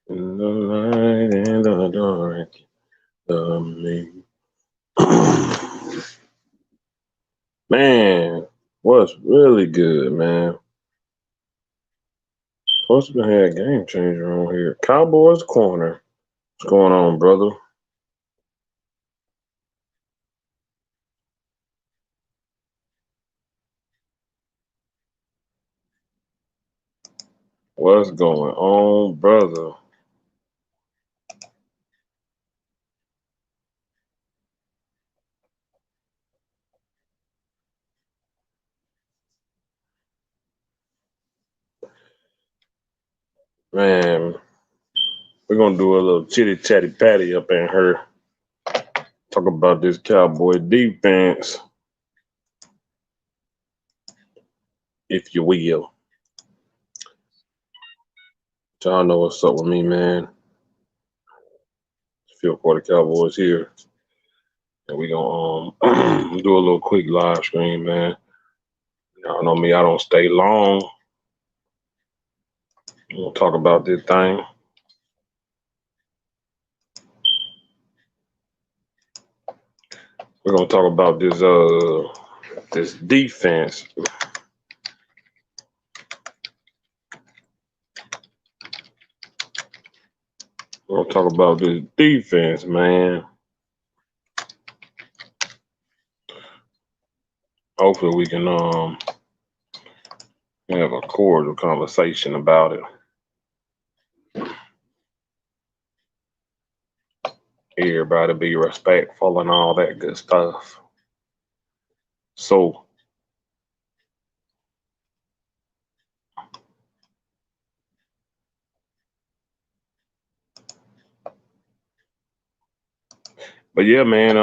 In the light and the dark, love me. Man, what's really good, man? Supposed to have a game changer on here. Cowboys corner. What's going on, brother? What's going on, brother? Man, we're gonna do a little chitty chatty patty up in here. Talk about this Cowboy defense, if you will. Y'all know what's up with me, man. Feel for the Cowboys here. And we gonna do a little quick live stream, man. Y'all know me, I don't stay long. We'll talk about this thing. We're gonna talk about this defense. We're gonna talk about this defense, man. Hopefully we can have a cordial conversation about it. Everybody be respectful and all that good stuff. So but yeah, man,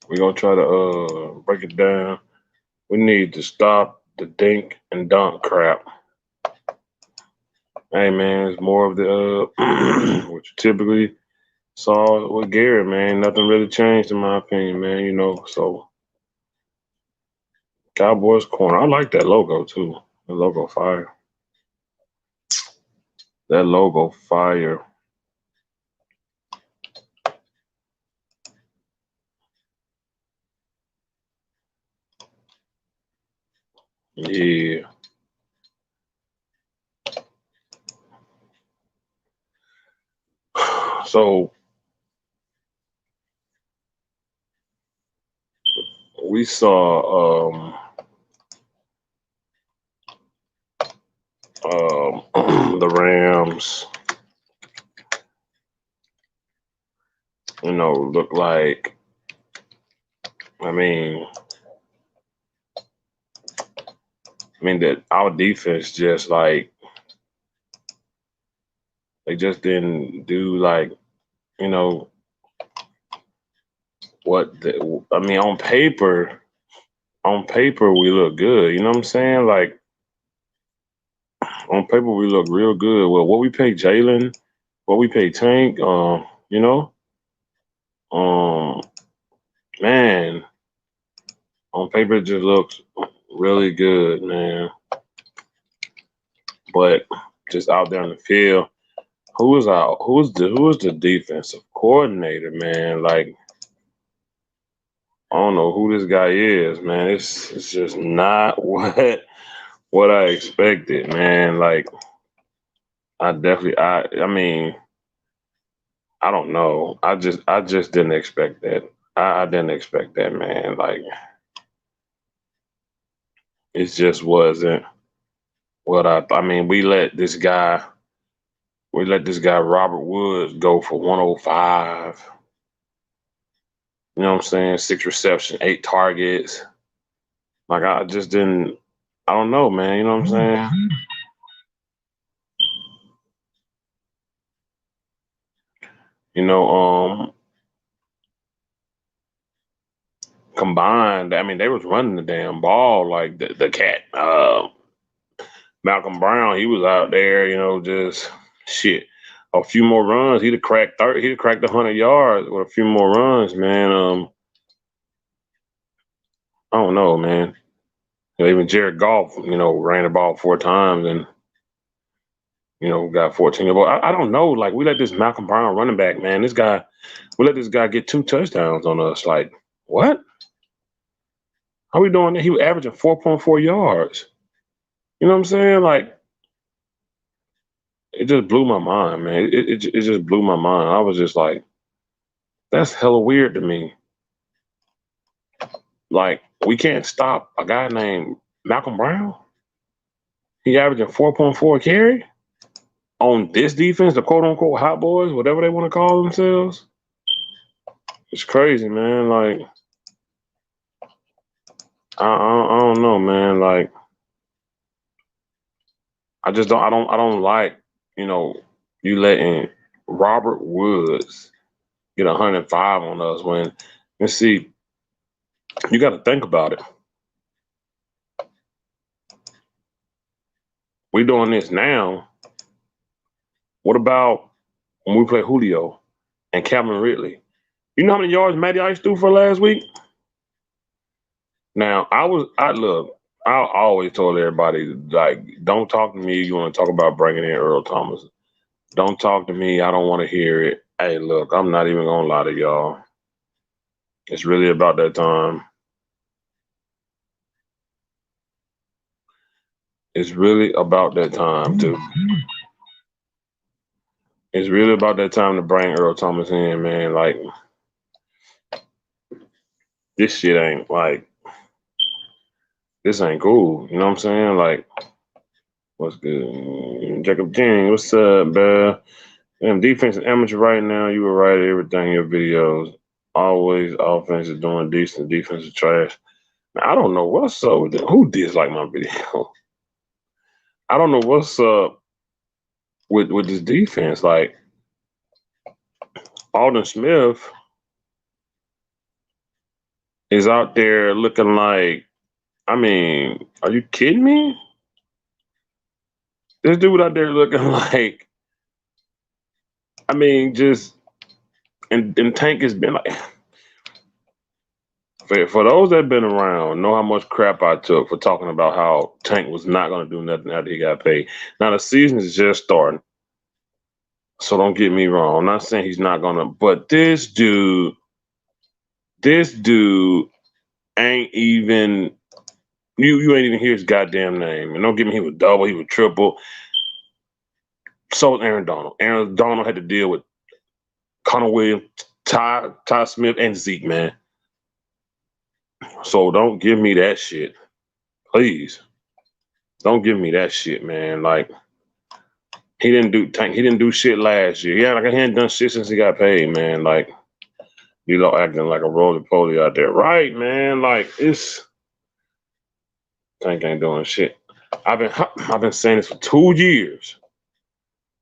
we're gonna try to break it down. We need to stop the dink and dunk crap. Hey man, it's more of the what you typically saw with Garrett, man. Nothing really changed in my opinion, man. You know, so Cowboys corner. I like that logo too. The logo fire. That logo fire. Yeah. So we saw the Rams, you know, look like I mean that our defense just like they just didn't do like, you know, on paper we look good, you know what I'm saying? Like on paper we look real good. Well, what we pay Jalen, what we pay Tank, you know, um, man, on paper it just looks really good, man. But just out there in the field, who was out? Who was the defensive coordinator, man? Like I don't know who this guy is, man. It's just not what I expected, man. Like I mean I don't know. I just didn't expect that. I didn't expect that, man. Like it just wasn't what I mean, we let this guy Robert Woods go for 105. You know what I'm saying? 6 reception, 8 targets. Like I just didn't I don't know, man. You know what I'm saying? You know, combined, I mean, they was running the damn ball like the cat. Malcolm Brown, he was out there, you know, just shit. A few more runs, he'd have cracked 30, he'd have cracked 100 yards with a few more runs, man. I don't know, man. You know, even Jared Goff, you know, ran the ball 4 times and who got 14 year old. I don't know. Like, we let this Malcolm Brown running back, man, we let this guy get 2 touchdowns on us. Like, what? How we doing that? He was averaging 4.4 yards. You know what I'm saying? Like, it just blew my mind, man. It just blew my mind. I was just like, that's hella weird to me. Like, we can't stop a guy named Malcolm Brown. He averaging 4.4 carry on this defense, the quote unquote hot boys, whatever they want to call themselves. It's crazy, man. Like, I don't know, man. Like, I don't like, you letting Robert Woods get 105 on us when, and see, you got to think about it. We doing this now. What about when we play Julio and Calvin Ridley? You know how many yards Matty Ice threw for last week? Now, I always told everybody, like, don't talk to me. You want to talk about bringing in Earl Thomas. Don't talk to me. I don't want to hear it. Hey, look, I'm not even going to lie to y'all. It's really about that time. It's really about that time, too. It's really about that time to bring Earl Thomas in, man. Like, this shit ain't, like, this ain't cool. You know what I'm saying? Like, what's good? Jacob King, what's up, bruh? Damn, defense is amateur right now. You were right at everything in your videos. Always offense is doing decent, defense is trash. Now, I don't know what's up with them. Who dislike my video? I don't know what's up with this defense. Like, Alden Smith is out there looking like, I mean, are you kidding me? This dude out there looking like, I mean, just, and Tank has been like, for those that have been around, know how much crap I took for talking about how Tank was not going to do nothing after he got paid. Now, the season is just starting. So don't get me wrong. I'm not saying he's not going to, but this dude ain't even, you ain't even hear his goddamn name. And don't get me, he was double, he was triple. So was Aaron Donald. Aaron Donald had to deal with Connor Williams, Ty Smith, and Zeke, man. So don't give me that shit. Please. Don't give me that shit, man. Like, he didn't do shit last year. Yeah, like he hadn't done shit since he got paid, man. Like, you know, acting like a roly-poly out there. Right, man. Like, Tank ain't doing shit. I've been saying this for 2 years.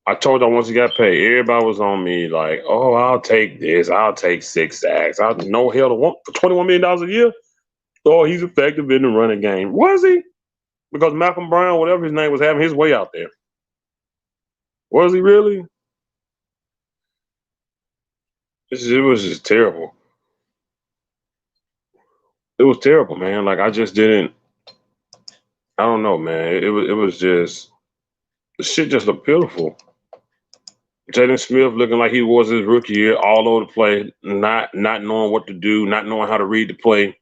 I told y'all once he got paid, everybody was on me like, oh, I'll take this. I'll take 6 sacks. I no hell to want for $21 million a year. Oh, he's effective in the running game. Was he? Because Malcolm Brown, whatever his name, was having his way out there. Was he really? It was just terrible. It was terrible, man. Like, I just didn't. I don't know, man. It was just the shit just looked pitiful. Jaden Smith looking like he was his rookie year, all over the place, not knowing what to do, not knowing how to read the play,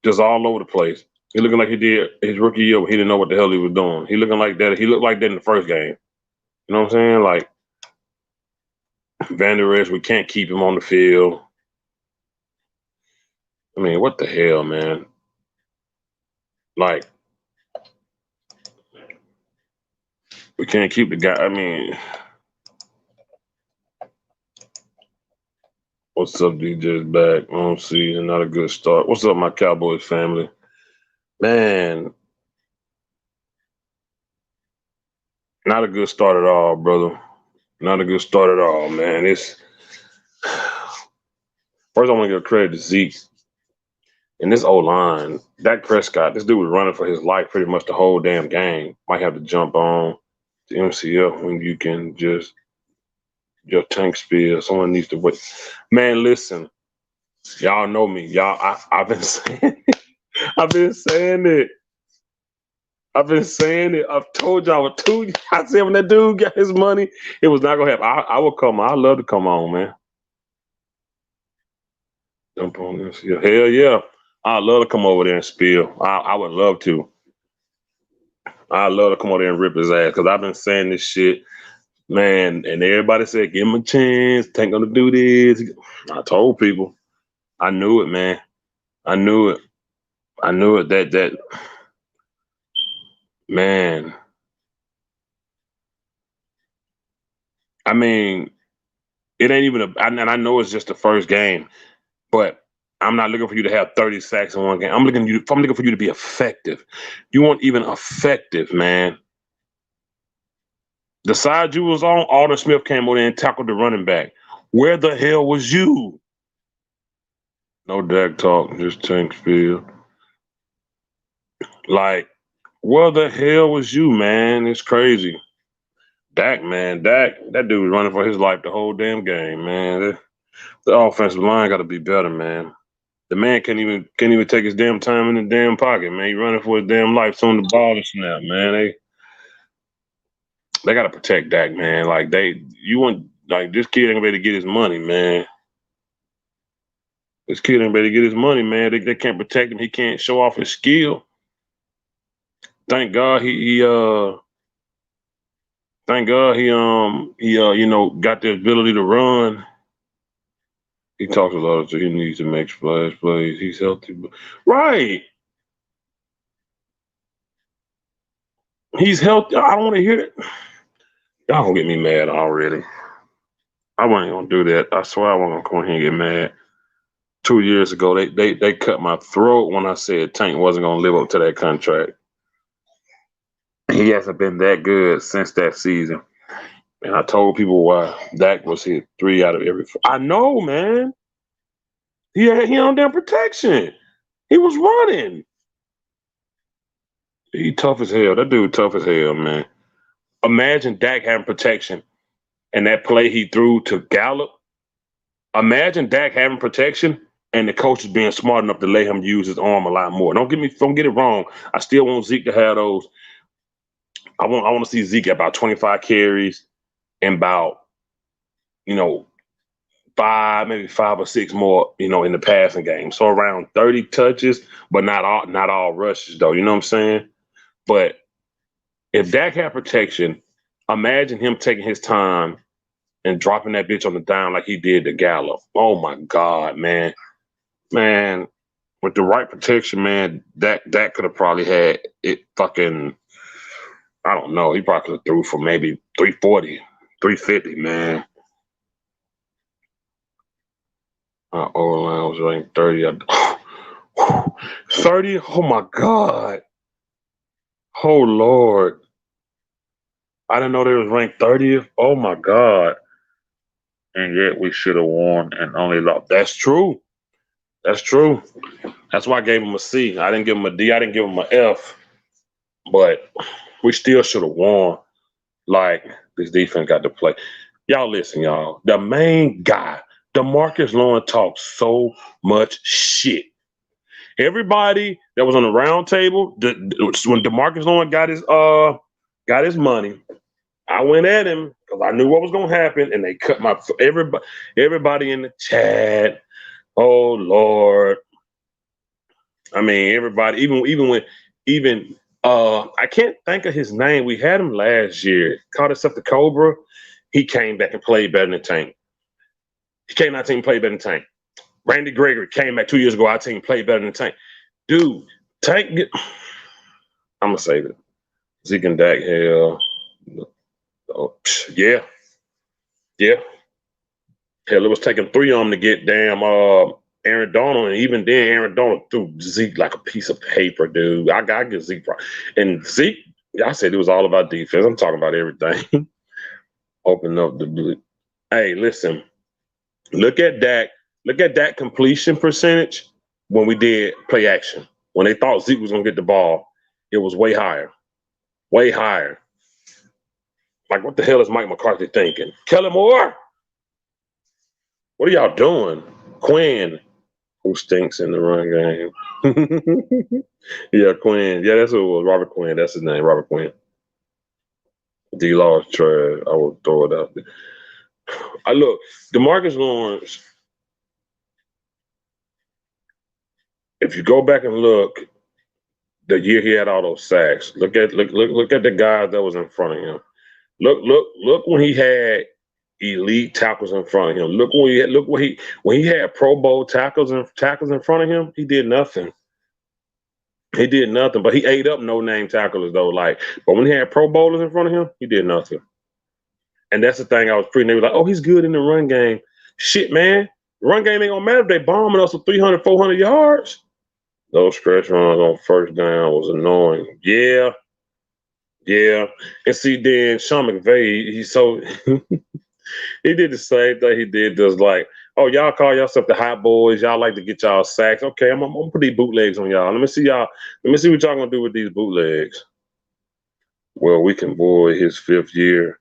just all over the place. He looking like he did his rookie year, but he didn't know what the hell he was doing. He looking like that. He looked like that in the first game. You know what I'm saying? Like, Van Der Esch, we can't keep him on the field. I mean, what the hell, man? Like, we can't keep the guy. I mean, what's up, DJ's back? I don't see, not a good start. What's up, my Cowboys family? Man, not a good start at all, brother. Not a good start at all, man. It's first I want to give credit to Zeke. And this O-line, Dak Prescott, this dude was running for his life pretty much the whole damn game. Might have to jump on the MCF when you can just your tank speed. Someone needs to wait. Man, listen, y'all know me. Y'all, I've been saying I've been saying it. I've been saying it. I've told y'all too. I said when that dude got his money, it was not gonna happen. I will come on. I love to come on, man. Jump on this. Yeah. Hell yeah. I love to come over there and spill. I would love to. I love to come over there and rip his ass because I've been saying this shit, man. And everybody said, give him a chance. Ain't gonna do this. I told people. I knew it, man. I knew it. I knew it. That man. I mean, it ain't even and I know it's just the first game, but I'm not looking for you to have 30 sacks in one game. I'm looking for you to be effective. You weren't even effective, man. The side you was on, Alden Smith came over there and tackled the running back. Where the hell was you? No Dak talk, just Tank Field. Like, where the hell was you, man? It's crazy. Dak, man, that dude was running for his life the whole damn game, man. The offensive line got to be better, man. The man can't even take his damn time in the damn pocket, man. He running for his damn life soon the ball is snap, man. They gotta protect Dak, man. Like you want like this kid ain't ready to get his money, man. This kid ain't ready to get his money, man. They can't protect him. He can't show off his skill. Thank God he got the ability to run. He talks a lot, so he needs to make splash plays. He's healthy, right? He's healthy. I don't want to hear it. Y'all gonna get me mad already. I wasn't gonna do that. I swear I wasn't gonna come here and get mad. 2 years ago, they cut my throat when I said Tank wasn't gonna live up to that contract. He hasn't been that good since that season. And I told people why. Dak was hit 3 out of every 4. I know, man. He on damn protection. He was running. He tough as hell. That dude tough as hell, man. Imagine Dak having protection and that play he threw to Gallup. Imagine Dak having protection and the coach is being smart enough to let him use his arm a lot more. Don't get it wrong. I still want Zeke to have those. I want to see Zeke at about 25 carries and about, you know, maybe 5 or 6 more, in the passing game. So around 30 touches, but not all rushes though. You know what I'm saying? But if Dak had protection, imagine him taking his time and dropping that bitch on the down like he did to Gallup. Oh my God, man. Man, with the right protection, man, Dak could have probably had it fucking, I don't know. He probably could have threw for maybe 340, 350, man. Our O-line was ranked 30. 30? Oh my God. Oh Lord. I didn't know they was ranked 30th. Oh my God. And yet we should have won and only lost. That's true. That's true. That's why I gave him a C. I didn't give him a D. I didn't give him an F. But we still should have won. Like, this defense got to play. Y'all listen, y'all. The main guy, DeMarcus Lawrence, talks so much shit. Everybody that was on the round table, when DeMarcus Lawrence got his money, I went at him because I knew what was gonna happen, and they cut my everybody in the chat. Oh Lord. I mean, everybody, even I can't think of his name. We had him last year. Called himself the Cobra. He came back and played better than Tank. He came out team played better than Tank. Randy Gregory came back 2 years ago. Our team played better than Tank. Dude, I'm gonna save it. Zeke and Dak, hell, yeah. Hell, it was taking 3 of them to get damn Aaron Donald, and even then, Aaron Donald threw Zeke like a piece of paper, dude. I got to get Zeke. And Zeke, I said it was all about defense. I'm talking about everything. Open up the. Hey, listen. Look at Dak. Look at that completion percentage when we did play action. When they thought Zeke was going to get the ball, it was way higher. Way higher. Like, what the hell is Mike McCarthy thinking? Kellen Moore? What are y'all doing? Quinn. Who stinks in the run game? Yeah, Quinn. Yeah, that's who it was. Robert Quinn. That's his name. Robert Quinn. D-Law is trash. I would throw it out there. I look. DeMarcus Lawrence. If you go back and look, the year he had all those sacks. Look at the guys that was in front of him. Look when he had elite tackles in front of him. Look when he had Pro Bowl tackles in front of him. He did nothing. He did nothing. But he ate up no name tacklers though. But when he had Pro Bowlers in front of him, he did nothing. And that's the thing I was pretty. They were like, oh, he's good in the run game. Shit, man. The run game ain't gonna matter if they bombing us for 300, 400 yards. Those stretch runs on first down was annoying. Yeah. And see, then Sean McVay, he did the same thing he did. Just like, oh, y'all call yourself the hot boys. Y'all like to get y'all sacks. Okay, I'm gonna put these bootlegs on y'all. Let me see what y'all gonna do with these bootlegs. Well, we can void his 5th year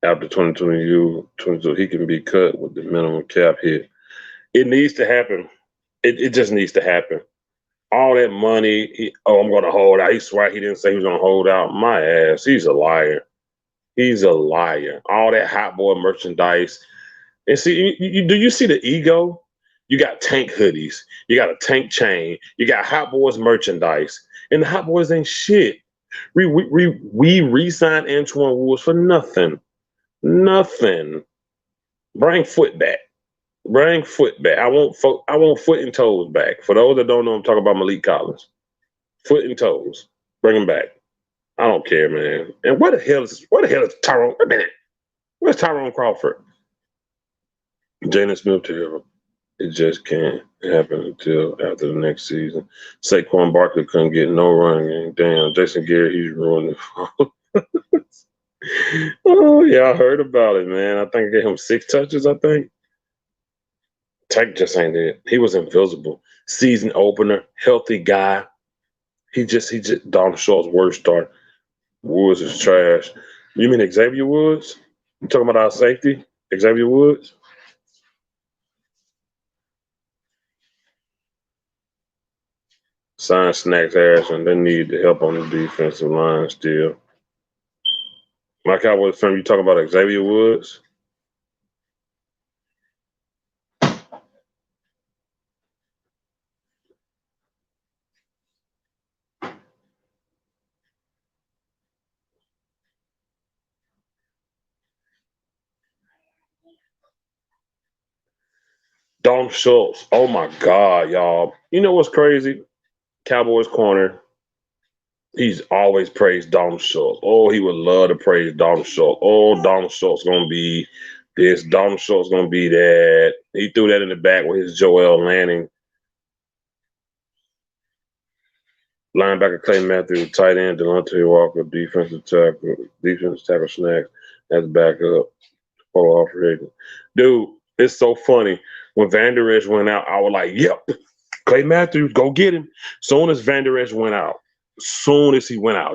after 2022. He can be cut with the minimum cap hit. It needs to happen. It just needs to happen. All that money, I'm going to hold out. He swear he didn't say he was going to hold out. My ass, he's a liar. He's a liar. All that hot boy merchandise. And see, do you see the ego? You got tank hoodies. You got a tank chain. You got hot boys merchandise. And the hot boys ain't shit. We re-signed Antoine Woods for nothing. Nothing. Bring foot back. Bring foot back. I want foot and toes back. For those that don't know, I'm talking about Malik Collins. Foot and toes. Bring him back. I don't care, man. And where the hell is Tyrone? Wait a minute. Where's Tyrone Crawford? Jalen Smith terrible. It just can't happen until after the next season. Saquon Barkley couldn't get no running game. Damn, Jason Garrett, he's ruined it. Oh, yeah, I heard about it, man. I think I gave him 6 touches, I think. Tank just ain't it. He was invisible. Season opener, healthy guy. He just Don Schultz worst start. Woods is trash. You mean Xavier Woods? You talking about our safety? Xavier Woods? Sign Snacks Harrison. They need the help on the defensive line still. My Cowboys fan, you talking about Xavier Woods? Don Schultz. Oh my God, y'all. You know what's crazy? Cowboys corner. He's always praised Don Schultz. Oh, he would love to praise Don Schultz. Oh, Don Schultz gonna be this. Don Schultz gonna be that. He threw that in the back with his Joel Lanning. Linebacker Clay Matthews, tight end Delonte Walker, defensive tackle Snacks. That's back up. Oh, dude, it's so funny. When Van Der Esch went out, I was like, yep, Clay Matthews, go get him. Soon as Van Der Esch went out,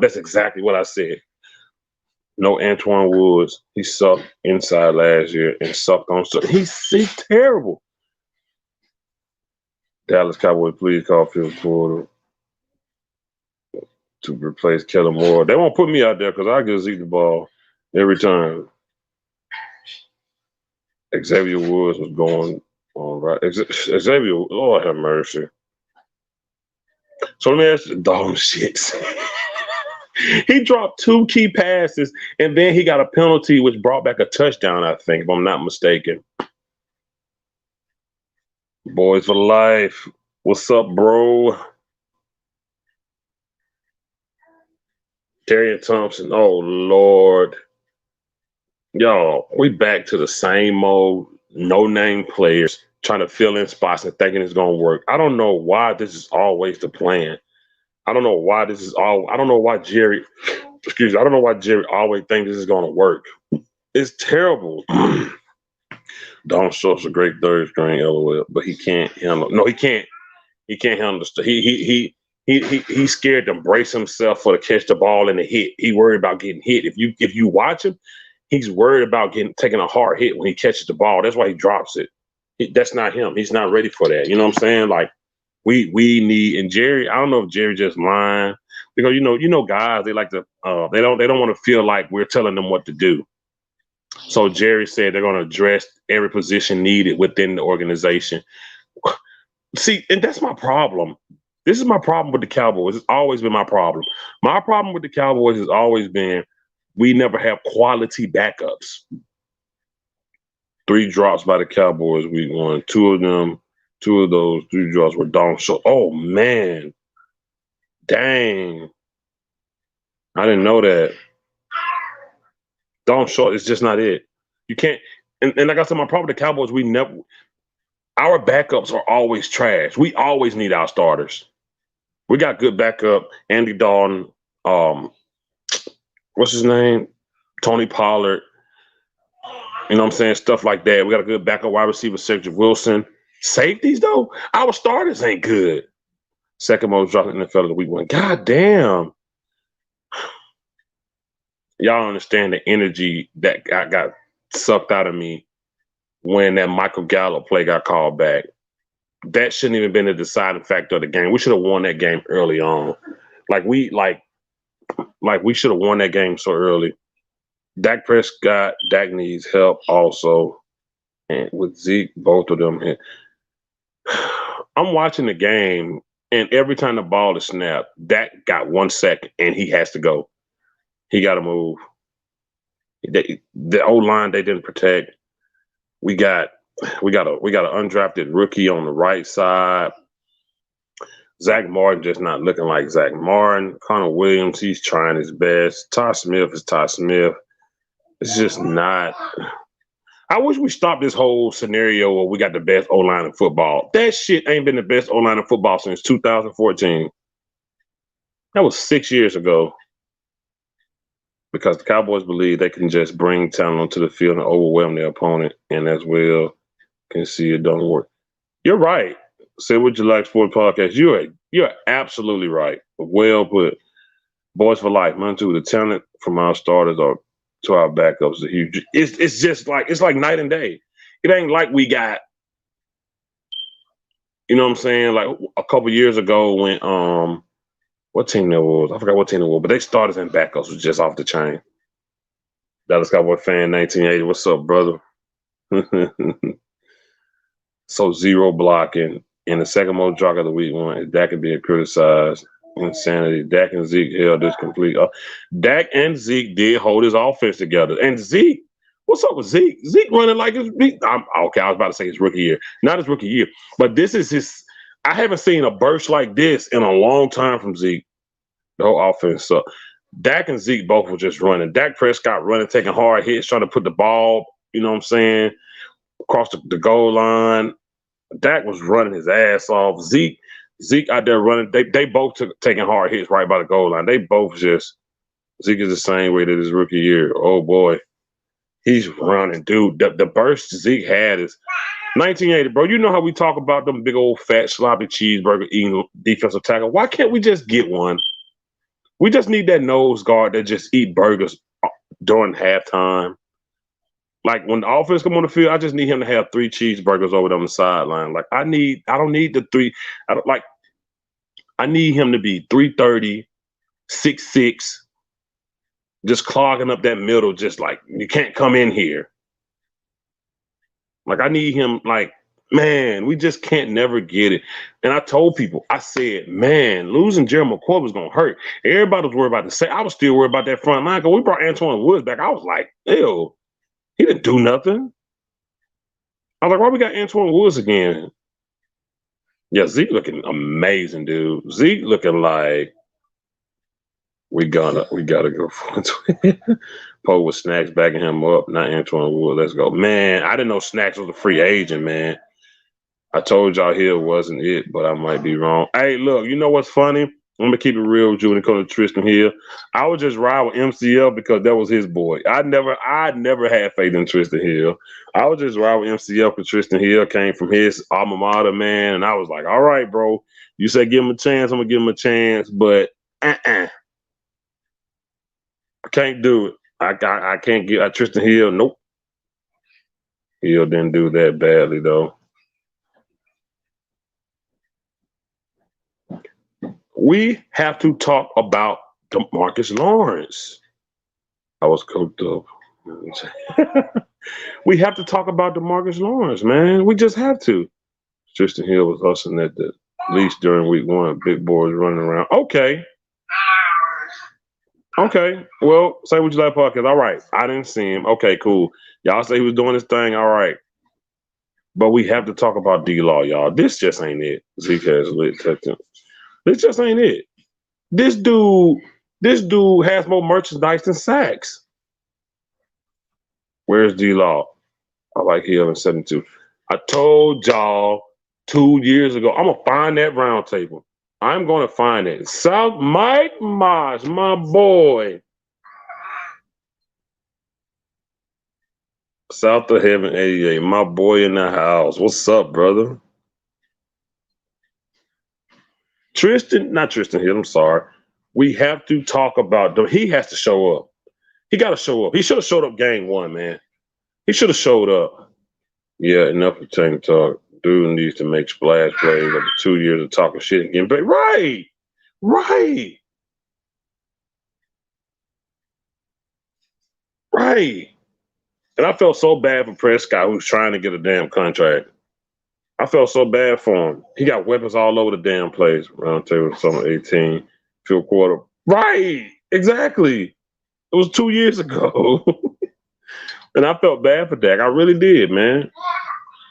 that's exactly what I said. No Antoine Woods. He sucked inside last year and sucked on stuff. He's terrible. Dallas Cowboys, please call Phil Porter to replace Kellen Moore. They won't put me out there because I get Zeke the ball every time. Xavier Woods was going on right. Xavier, Lord have mercy. So let me ask you the dumb shits. He dropped 2 key passes, and then he got a penalty, which brought back a touchdown, I think, if I'm not mistaken. Boys for life. What's up, bro? Terry Thompson. Oh, Lord. Y'all, we back to the same old no-name players trying to fill in spots and thinking it's going to work. I don't know why this is always the plan. I don't know why Jerry always thinks this is going to work. It's terrible. Don Schultz a great third string, LOL, but he can't handle. No, he can't. He can't handle the stuff. He's scared to brace himself for to catch the ball and the hit. He worried about getting hit. If you watch him, he's worried about taking a hard hit when he catches the ball. That's why he drops it. That's not him. He's not ready for that. You know what I'm saying? Like we need, and Jerry. I don't know if Jerry just lying because guys, they like to they don't want to feel like we're telling them what to do. So Jerry said they're going to address every position needed within the organization. See, and that's my problem. This is my problem with the Cowboys. It's always been my problem. My problem with the Cowboys has always been we never have quality backups. 3 drops by the Cowboys week 1. Two of those 3 drops were Don Schultz. Oh man, dang! I didn't know that. Don Schultz is just not it. You can't. And like I said, my problem with the Cowboys, our backups are always trash. We always need our starters. We got good backup. Andy Dalton, what's his name? Tony Pollard. You know what I'm saying? Stuff like that. We got a good backup wide receiver, Cedric Wilson. Safeties, though, our starters ain't good. Second most dropped in the NFL of the week 1. God damn. Y'all understand the energy that got sucked out of me when that Michael Gallup play got called back. That shouldn't even been the deciding factor of the game. We should have won that game early on. We should have won that game so early. Dak Prescott, Dak needs help also. And with Zeke, both of them. I'm watching the game, and every time the ball is snapped, Dak got 1 second, and he has to go. He got to move. The O-line they didn't protect. We got an undrafted rookie on the right side. Zach Martin just not looking like Zach Martin. Connor Williams, he's trying his best. Todd Smith is Todd Smith. It's just not. I wish we stopped this whole scenario where we got the best O-line in football. That shit ain't been the best O-line in football since 2014. That was 6 years ago. Because the Cowboys believe they can just bring talent onto the field and overwhelm their opponent, and as well can see it don't work. You're right. Say what you like, Sport Podcast. You're absolutely right. Well put. Boys for life. Man, too. The talent from our starters or to our backups is huge. It's just like it's like night and day. It ain't like we got, you know what I'm saying? Like a couple years ago when what team that was? I forgot what team it was, but they starters and backups was just off the chain. Dallas Cowboy fan 1980. What's up, brother? So 0 blocking. And the second most drop of the week 1 is Dak being criticized. Insanity. Dak and Zeke held this complete. Dak and Zeke did hold his offense together. And Zeke, what's up with Zeke? Zeke running like his okay, I was about to say his rookie year. Not his rookie year. But this is his. I haven't seen a burst like this in a long time from Zeke. The whole offense. So Dak and Zeke both were just running. Dak Prescott running, taking hard hits, trying to put the ball, you know what I'm saying, across the goal line. Dak was running his ass off. Zeke out there running. They both taking hard hits right by the goal line. They both just Zeke is the same way that his rookie year. Oh boy, he's running, dude. The burst Zeke had is 1980, bro. You know how we talk about them big old fat sloppy cheeseburger eating defensive tackle. Why can't we just get one? We just need that nose guard that just eat burgers during halftime. Like when the offense come on the field, I just need him to have 3 cheeseburgers over there on the sideline. Like I don't need the 3. I need him to be 330, 6'6", just clogging up that middle, just like you can't come in here. Like I need him, like, man, we just can't never get it. And I told people, I said, man, losing Jerry McCoy was gonna hurt. Everybody was worried about the say. I was still worried about that front line because we brought Antoine Woods back. I was like, ew, he didn't do nothing. I was like, why we got Antoine Woods again? Yeah, Zeke looking amazing, dude. Zeke looking like we gotta go for it. Poe with Snacks backing him up, not Antoine Wood. Let's go. Man, I didn't know Snacks was a free agent, man. I told y'all Hill wasn't it, but I might be wrong. Hey, look, you know what's funny? I'm gonna keep it real with you when it comes to Tristan Hill. I would just ride with MCL because that was his boy. I never had faith in Tristan Hill. I would just ride with MCL because Tristan Hill came from his alma mater, man. And I was like, all right, bro. You say give him a chance, I'm gonna give him a chance, but I can't do it. I can't get Tristan Hill. Nope. Hill didn't do that badly though. We have to talk about DeMarcus Lawrence. I was coked up. We have to talk about DeMarcus Lawrence, man. We just have to. Tristan Hill was hustling at the least during week one. Big boys running around. Okay. Okay. Well, say what you like, podcast. All right. I didn't see him. Okay, cool. Y'all say he was doing his thing. All right. But we have to talk about D-Law, y'all. This just ain't it. Zeke has lit touchdown. This just ain't it. This dude has more merchandise than sacks. Where's D-Law? I like Hill in 72. I told y'all 2 years ago, I'm gonna find that round table. I'm gonna find it. South Mike Moss, my boy. South of Heaven 88, my boy in the house. What's up, brother? Not Tristan Hill, I'm sorry. We have to talk about he has to show up. He got to show up. He should have showed up game one, man. He should have showed up. Yeah, enough of tank talk. Dude needs to make splash plays after 2 years of talking shit and getting paid. Right. And I felt so bad for Prescott, who's trying to get a damn contract. I felt so bad for him. He got weapons all over the damn place. Round table, summer 18, field quarter. Right. Exactly. It was 2 years ago. And I felt bad for Dak. I really did, man.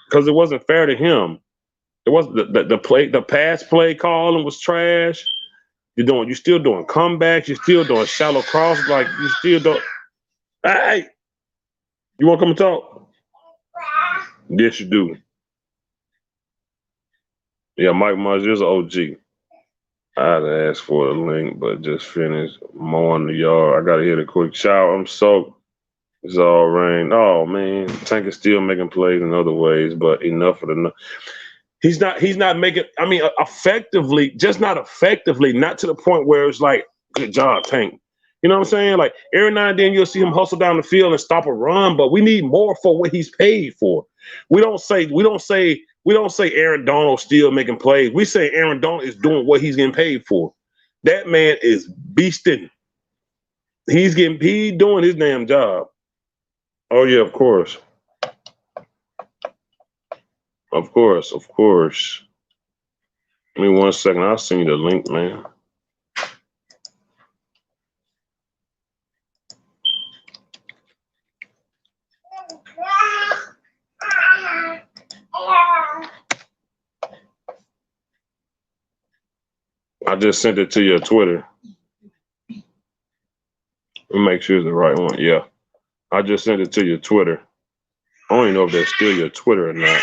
Because it wasn't fair to him. It wasn't the pass play calling was trash. You're still doing comebacks, you're still doing shallow cross, like you still don't. Hey, you want to come and talk? Yes, you do. Yeah, Mike Marger's an OG. I had to ask for a link, but just finished mowing the yard. I gotta hit a quick shower. I'm soaked. It's all rain. Oh man, Tank is still making plays in other ways, but enough of the. He's not making. I mean, effectively, just not effectively. Not to the point where it's like, good job, Tank. You know what I'm saying? Like every now and then you'll see him hustle down the field and stop a run, but we need more for what he's paid for. We don't say Aaron Donald still making plays. We say Aaron Donald is doing what he's getting paid for. That man is beasting. He's doing his damn job. Oh yeah, of course. Of course. Give me 1 second. I'll send you the link, man. I just sent it to your Twitter. Let me make sure it's the right one. Yeah. I just sent it to your Twitter. I don't even know if that's still your Twitter or not.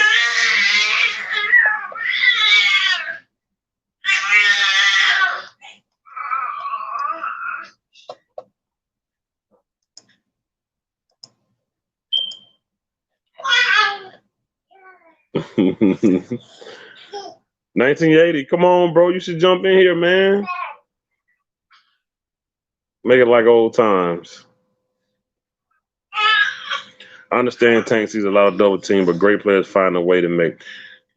$19.80. Come on, bro. You should jump in here, man. Make it like old times. I understand Tank sees a lot of double team, but great players find a way to make.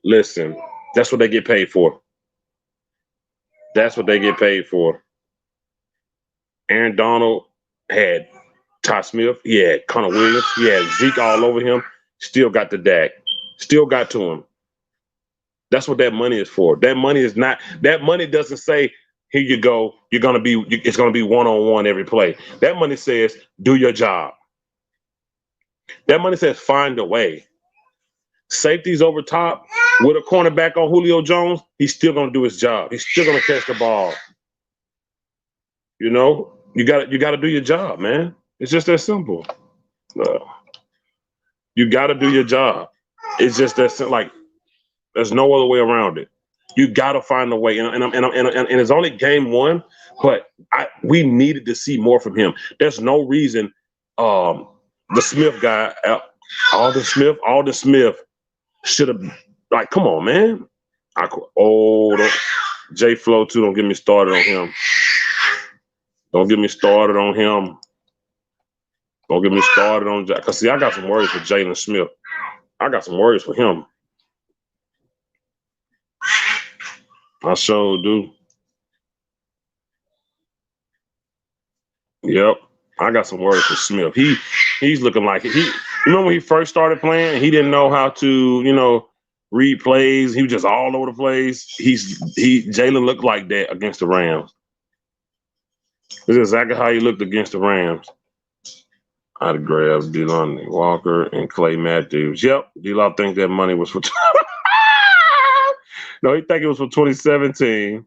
Listen, that's what they get paid for. That's what they get paid for. Aaron Donald had Todd Smith. He had Connor Williams. He had Zeke all over him. Still got the Dak. Still got to him. That's what that money is for. That money is not. That money doesn't say, "Here you go. You're gonna be. It's gonna be one-on-one every play." That money says, "Do your job." That money says, "Find a way." Safety's over top with a cornerback on Julio Jones. He's still gonna do his job. He's still gonna catch the ball. You know, you got to do your job, man. It's just that simple. You got to do your job. It's just that simple. Like, there's no other way around it. You got to find a way. And it's only game one, but we needed to see more from him. There's no reason the Smith guy, Alden Smith should have, like, come on, man. J Flow too. Don't get me started on him. Don't get me started on him. Don't get me started on Jack. Cause see, I got some worries for Jalen Smith. I got some worries for him. I sure do. Yep. I got some words for Smith. He's looking like he. You remember when he first started playing? He didn't know how to, read plays. He was just all over the place. Jalen looked like that against the Rams. This is exactly how he looked against the Rams. I'd grab Delon Walker and Clay Matthews. Yep, D-Law thinks that money was for. No, he think it was for 2017.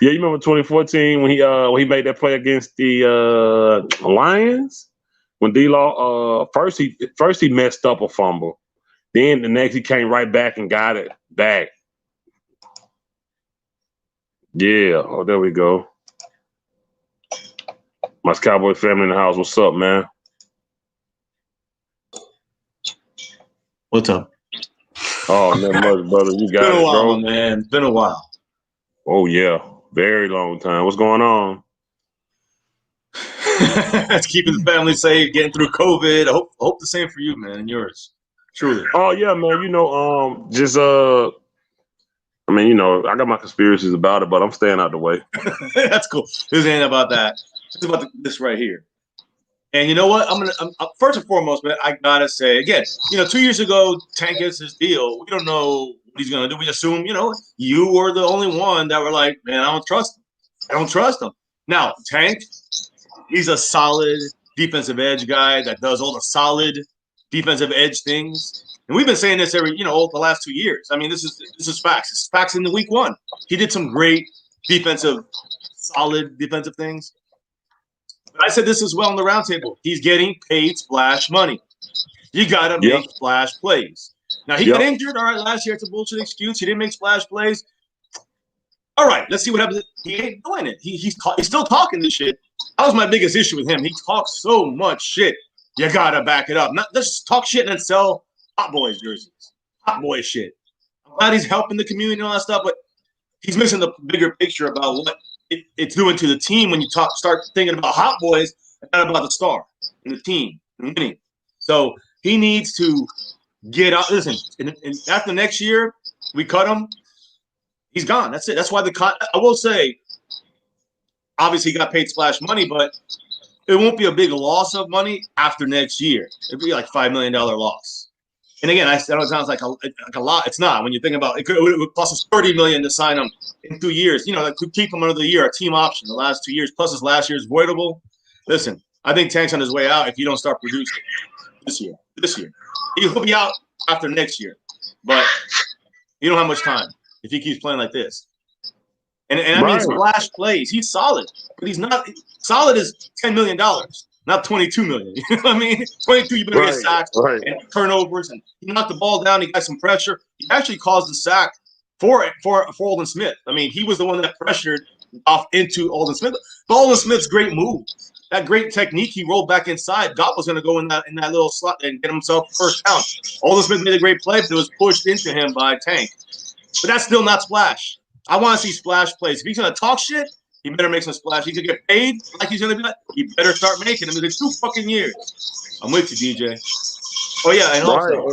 Yeah, you remember 2014 when he made that play against the Lions? When D-Law first he messed up a fumble. Then the next he came right back and got it back. Yeah, oh there we go. My Cowboy family in the house. What's up, man? What's up? Oh, nothing much, brother. You got been a it, while, bro. Man. It's been a while. Oh yeah, very long time. What's going on? It's keeping the family safe, getting through COVID. I hope the same for you, man, and yours. Truly. Oh yeah, man. I got my conspiracies about it, but I'm staying out the way. That's cool. This ain't about that. It's about this right here. And you know what? I'm first and foremost, man. I gotta say again. 2 years ago, Tank gets his deal. We don't know what he's gonna do. We assume, you were the only one that were like, man, I don't trust him. I don't trust him. Now, Tank, he's a solid defensive edge guy that does all the solid defensive edge things. And we've been saying this the last 2 years. I mean, this is facts. It's facts in the week one. He did some great solid defensive things. But I said this as well in the roundtable. He's getting paid splash money. You got to make splash plays. Now, he got injured. All right, last year it's a bullshit excuse. He didn't make splash plays. All right, let's see what happens. He ain't doing it. He's still talking this shit. That was my biggest issue with him. He talks so much shit. You got to back it up. Not just talk shit and then sell Hot Boys jerseys. Hot Boy shit. I'm glad he's helping the community and all that stuff, but he's missing the bigger picture about what it's doing to the team when you start thinking about Hot Boys and not about the star and the team and winning. So he needs to get out. Listen, and after next year, we cut him. He's gone. That's it. That's why I will say, obviously he got paid splash money, but it won't be a big loss of money after next year. It'd be like $5 million loss. And again, I know it sounds like a lot. It's not. When you think about it, it would cost us $30 million to sign him in 2 years. To keep him another year, a team option the last 2 years, plus his last year's voidable. Listen, I think Tank's on his way out if you don't start producing this year. He'll be out after next year, but you don't have much time if he keeps playing like this. And I mean, splash plays. He's solid, but he's not solid as $10 million, not $22 million. You know what I mean? 22, you better get sacks and turnovers, and he knocked the ball down. He got some pressure. He actually caused the sack for Aldon Smith. I mean, he was the one that pressured off into Aldon Smith. But Aldon Smith's great move, that great technique, he rolled back inside. Goff was going to go in that little slot and get himself first down. Aldon Smith made a great play, but it was pushed into him by Tank. But that's still not splash. I want to see splash plays. If he's going to talk shit, he better make some splash. He's going to get paid like he's going to be like, he better start making them in 2 fucking years. I'm with you, DJ. Oh, yeah, and also.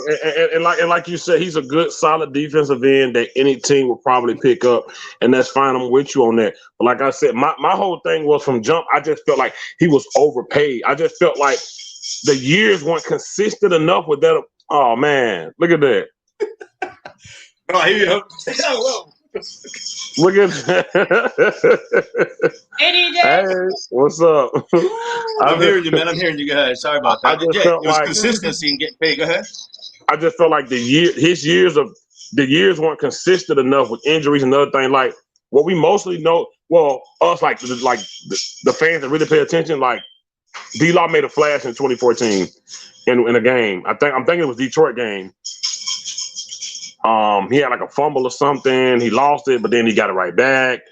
And like you said, he's a good, solid defensive end that any team will probably pick up, and that's fine. I'm with you on that. But like I said, my whole thing was from jump, I just felt like he was overpaid. I just felt like the years weren't consistent enough with that. Oh, man. Look at that. Oh, here you go. Look at that. Hey, what's up? I'm hearing you, man. I'm hearing you. Go ahead. Sorry about that. I just felt like consistency and getting paid. Go ahead. I just felt like the years weren't consistent enough with injuries and other things. Like what we mostly know, us like the fans that really pay attention, like D-Law made a flash in 2014 in a game. I'm thinking it was Detroit game. He had like a fumble or something. He lost it, but then he got it right back.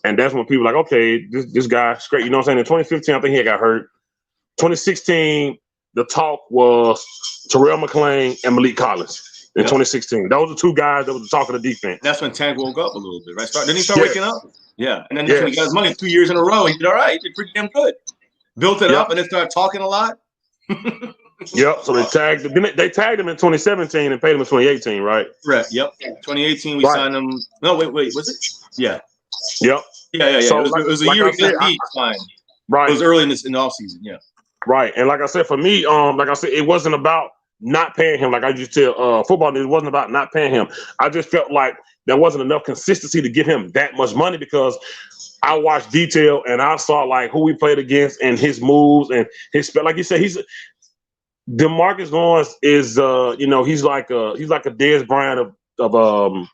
And that's when people were like, okay, this guy's great. You know what I'm saying? In 2015, I think he got hurt. 2016, the talk was Terrell McClain and Malik Collins in 2016. Those are 2 guys that was the talk of the defense. That's when Tank woke up a little bit, right? Didn't he start waking up? Yeah. And then that's when he got his money 2 years in a row. He did all right. He did pretty damn good. Built it up and then started talking a lot. Yep. So they tagged him in 2017 and paid him in 2018, right? Right. Yep. 2018 we signed him. No, wait, was it? Yeah. Yep. Yeah. So it was a year ago. Signed. Right. It was early in the offseason, yeah. Right. And like I said, for me, it wasn't about not paying him. Like I used to football, it wasn't about not paying him. I just felt like there wasn't enough consistency to give him that much money because I watched detail and I saw like who we played against and his moves and his like you said, DeMarcus Lawrence is he's like a Dez Bryant of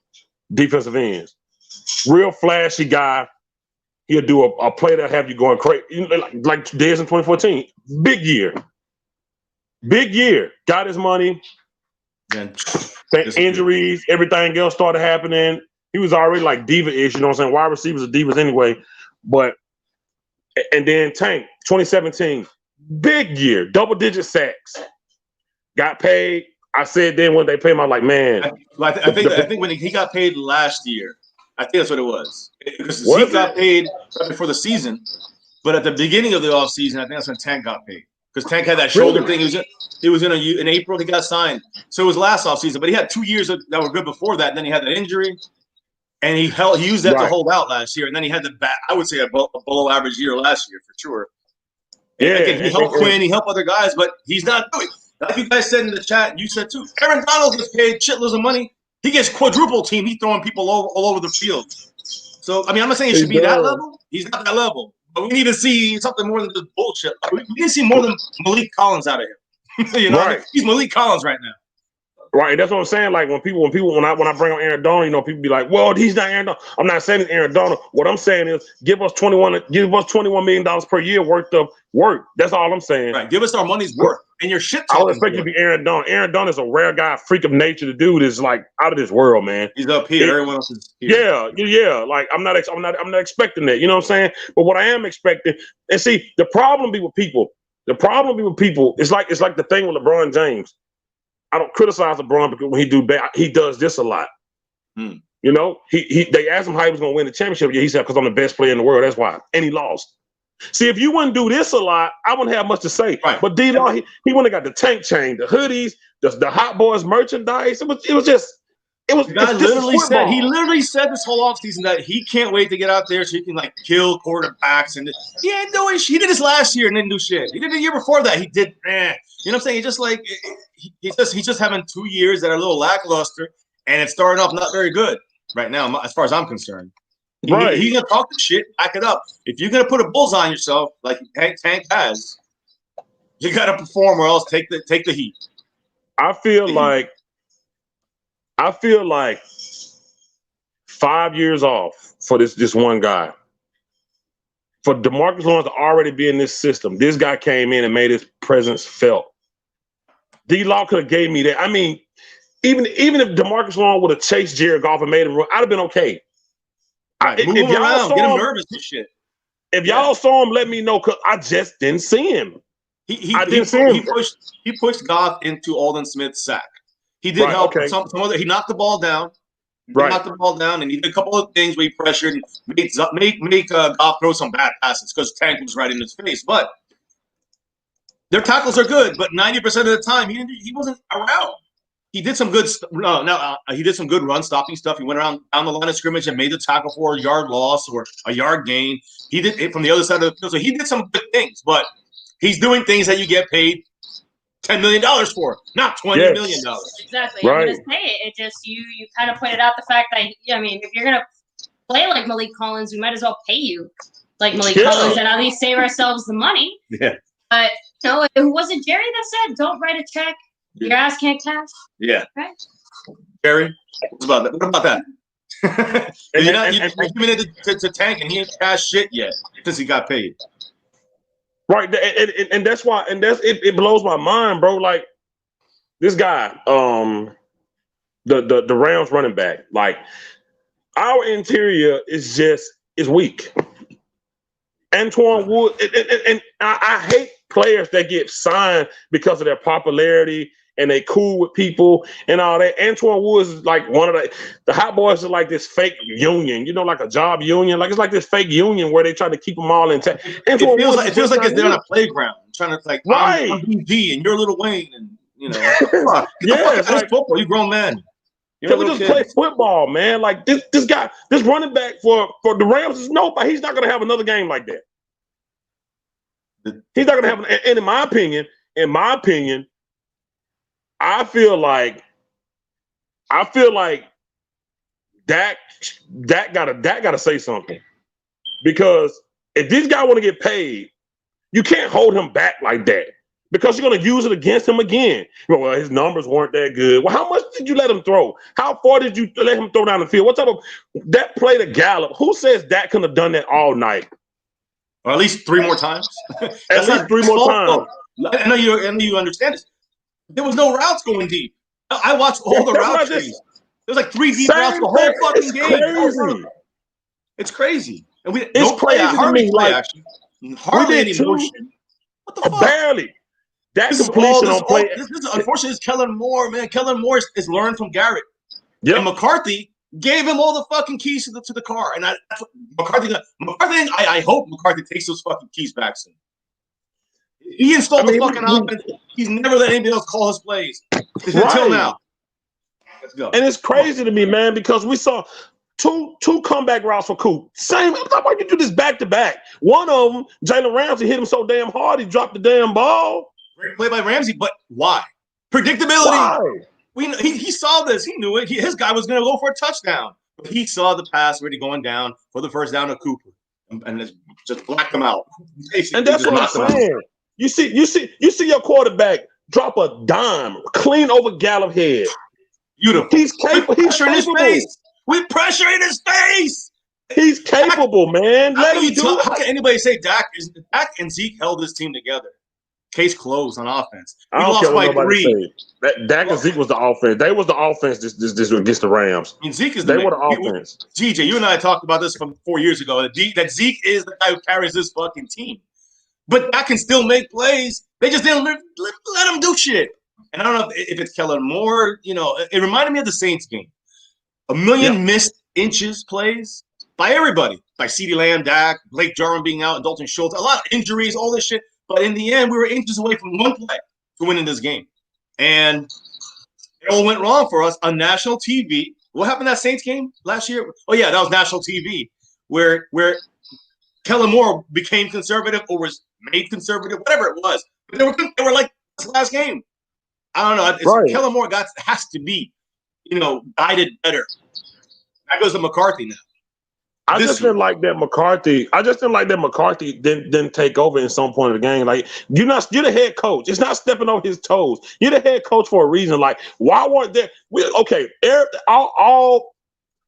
defensive ends. Real flashy guy. He'll do a play that'll have you going crazy, like Dez in 2014. Big year. Got his money. Injuries, everything else started happening. He was already like diva-ish, you know what I'm saying? Wide receivers are divas anyway. And then Tank, 2017, big year, double-digit sacks. Got paid. I said then when they paid him, I'm like, man. I think when he got paid last year, I think that's what it was. Because Zeke got paid right before the season, but at the beginning of the offseason, I think that's when Tank got paid. Because Tank had that shoulder thing. He was in April. He got signed. So it was last offseason, but he had 2 years that were good before that. And then he had that injury, and he used that to hold out last year. And then he had I would say a below average year last year for sure. Yeah, again, he helped Quinn, he helped other guys, but he's not doing. Like you guys said in the chat, you said too. Aaron Donald gets paid shitloads of money. He gets quadruple team. He's throwing people all over the field. So, I mean, I'm not saying it should be that level. He's not that level. But we need to see something more than this bullshit. We need to see more than Malik Collins out of him. Right. He's Malik Collins right now. Right. That's what I'm saying. Like when I bring on Aaron Donald, people be like, well, he's not Aaron Donald. I'm not saying it's Aaron Donald. What I'm saying is give us $21 million per year worth of work. That's all I'm saying. Right. Give us our money's worth. And your shit. I would expect you to be Aaron Donald. Aaron Donald is a rare guy, freak of nature. The dude is like out of this world, man. He's up here. Everyone else is here. Yeah. Like I'm not expecting that. You know what I'm saying? But what I am expecting, and see, the problem be with people. It's like the thing with LeBron James. I don't criticize LeBron because when he does this a lot. You know, they asked him how he was going to win the championship. Yeah, he said because I'm the best player in the world. That's why, and he lost. See, if you wouldn't do this a lot, I wouldn't have much to say. Right. But D-Law, he wouldn't have got the tank chain, the hoodies, the Hot Boys merchandise. It was. The guy literally said this whole offseason that he can't wait to get out there so he can like kill quarterbacks. And he ain't doing shit. He did this last year and didn't do shit. He did the year before that. He did. You know what I'm saying? He just like he's just having 2 years that are a little lackluster, and it's starting off not very good right now, as far as I'm concerned. Right. He's gonna talk the shit, back it up. If you're gonna put a bullseye on yourself, like Tank has, you gotta perform or else take the heat. I feel like 5 years off for this one guy. For DeMarcus Lawrence to already be in this system, this guy came in and made his presence felt. D-Law could have gave me that. I mean, even if DeMarcus Lawrence would have chased Jared Goff and made him run, I'd have been okay. Right, move him around, get him nervous and shit. If y'all saw him, let me know because I just didn't see him. He pushed Goff into Aldon Smith's sack. He did help some other. He knocked the ball down. Knocked the ball down, and he did a couple of things where he pressured and make Goff throw some bad passes because Tank was right in his face. But their tackles are good, but 90% of the time he wasn't around. He did some good. He did some good run stopping stuff. He went around down the line of scrimmage and made the tackle for a yard loss or a yard gain. He did it from the other side of the field, so he did some good things. But he's doing things that you get paid $10 million for, not $20 million. Exactly. Right. I'm gonna say it. It just you kind of pointed out the fact that I mean, if you're gonna play like Malik Collins, we might as well pay you like Malik Collins and at least save ourselves the money. Yeah. But no, it wasn't Jerry that said, "Don't write a check. Your ass can't cash." Yeah. Right. Jerry, what about that? You're giving it to Tank, and he ain't cashed shit yet since he got paid. Right, and that's why, it blows my mind, bro. Like this guy, the Rams running back, like our interior is weak. Antoine Wood, and I hate players that get signed because of their popularity and they cool with people and all that. Antoine Woods is like one of the Hot Boys is like this fake union, like a job union. Like it's like this fake union where they try to keep them all intact. It feels like it's they're on a playground trying to like I'm BG and you're Little Wayne and it's like football. You grown man. Can we just play football, man? Like this guy, this running back for the Rams is nobody. He's not gonna have another game like that. He's not going to have. And in my opinion, I feel like Dak gotta say something, because if this guy want to get paid, you can't hold him back like that, because you're going to use it against him again. Well, his numbers weren't that good. Well, how much did you let him throw? How far did you let him throw down the field? What type of that play to Gallup? Who says Dak couldn't have done that all night? Or at least 3 more times. At least 3 more times. I know you understand this. There was no routes going deep. I watched all the route trees. There's like 3 deep routes the whole fucking game. Crazy. It's crazy. And it's crazy to me. Like, hardly any motion. What the fuck? Barely. That completion on play. Unfortunately, it's Kellen Moore, man. Kellen Moore is learned from Garrett. Yep. And McCarthy gave him all the fucking keys to the car. And I hope McCarthy takes those fucking keys back soon. He installed the fucking offense. He's never let anybody else call his plays until now. Let's go. And it's crazy to me, man, because we saw two comeback routes for Coop. Same. Why you do this back to back? One of them, Jalen Ramsey hit him so damn hard he dropped the damn ball. Great play by Ramsey, but why? Predictability. Why? He saw this. He knew it. His guy was going to go for a touchdown. But he saw the pass already going down for the first down to Cooper, and just blacked him out. Basically, and that's what I'm saying. You see your quarterback drop a dime clean over Gallup head. Beautiful. He's capable. He's pressure in his face. With pressure in his face. He's capable, man. Let him do it. How can anybody say Dak and Zeke held this team together? Case closed on offense. I don't care what nobody says. Dak and Zeke was the offense. They was the offense this against the Rams. I mean, Zeke is they were the offense. GJ, you and I talked about this from 4 years ago. That Zeke is the guy who carries this fucking team. But Dak can still make plays. They just didn't let him do shit. And I don't know if it's Kellen Moore. You know, it reminded me of the Saints game. A million missed inches plays by everybody. By CeeDee Lamb, Dak, Blake Jarwin being out, and Dalton Schultz. A lot of injuries, all this shit. But in the end, we were inches away from one play to winning this game. And it all went wrong for us on national TV. What happened in that Saints game last year? Oh, yeah, that was national TV, where Kellen Moore became conservative or was made conservative, whatever it was. But they were like this last game. I don't know. Right. Kellen Moore has to be, guided better. That goes to McCarthy now. I just didn't like that McCarthy didn't take over in some point of the game. Like, you're the head coach. It's not stepping on his toes. You're the head coach for a reason. Like, why weren't there?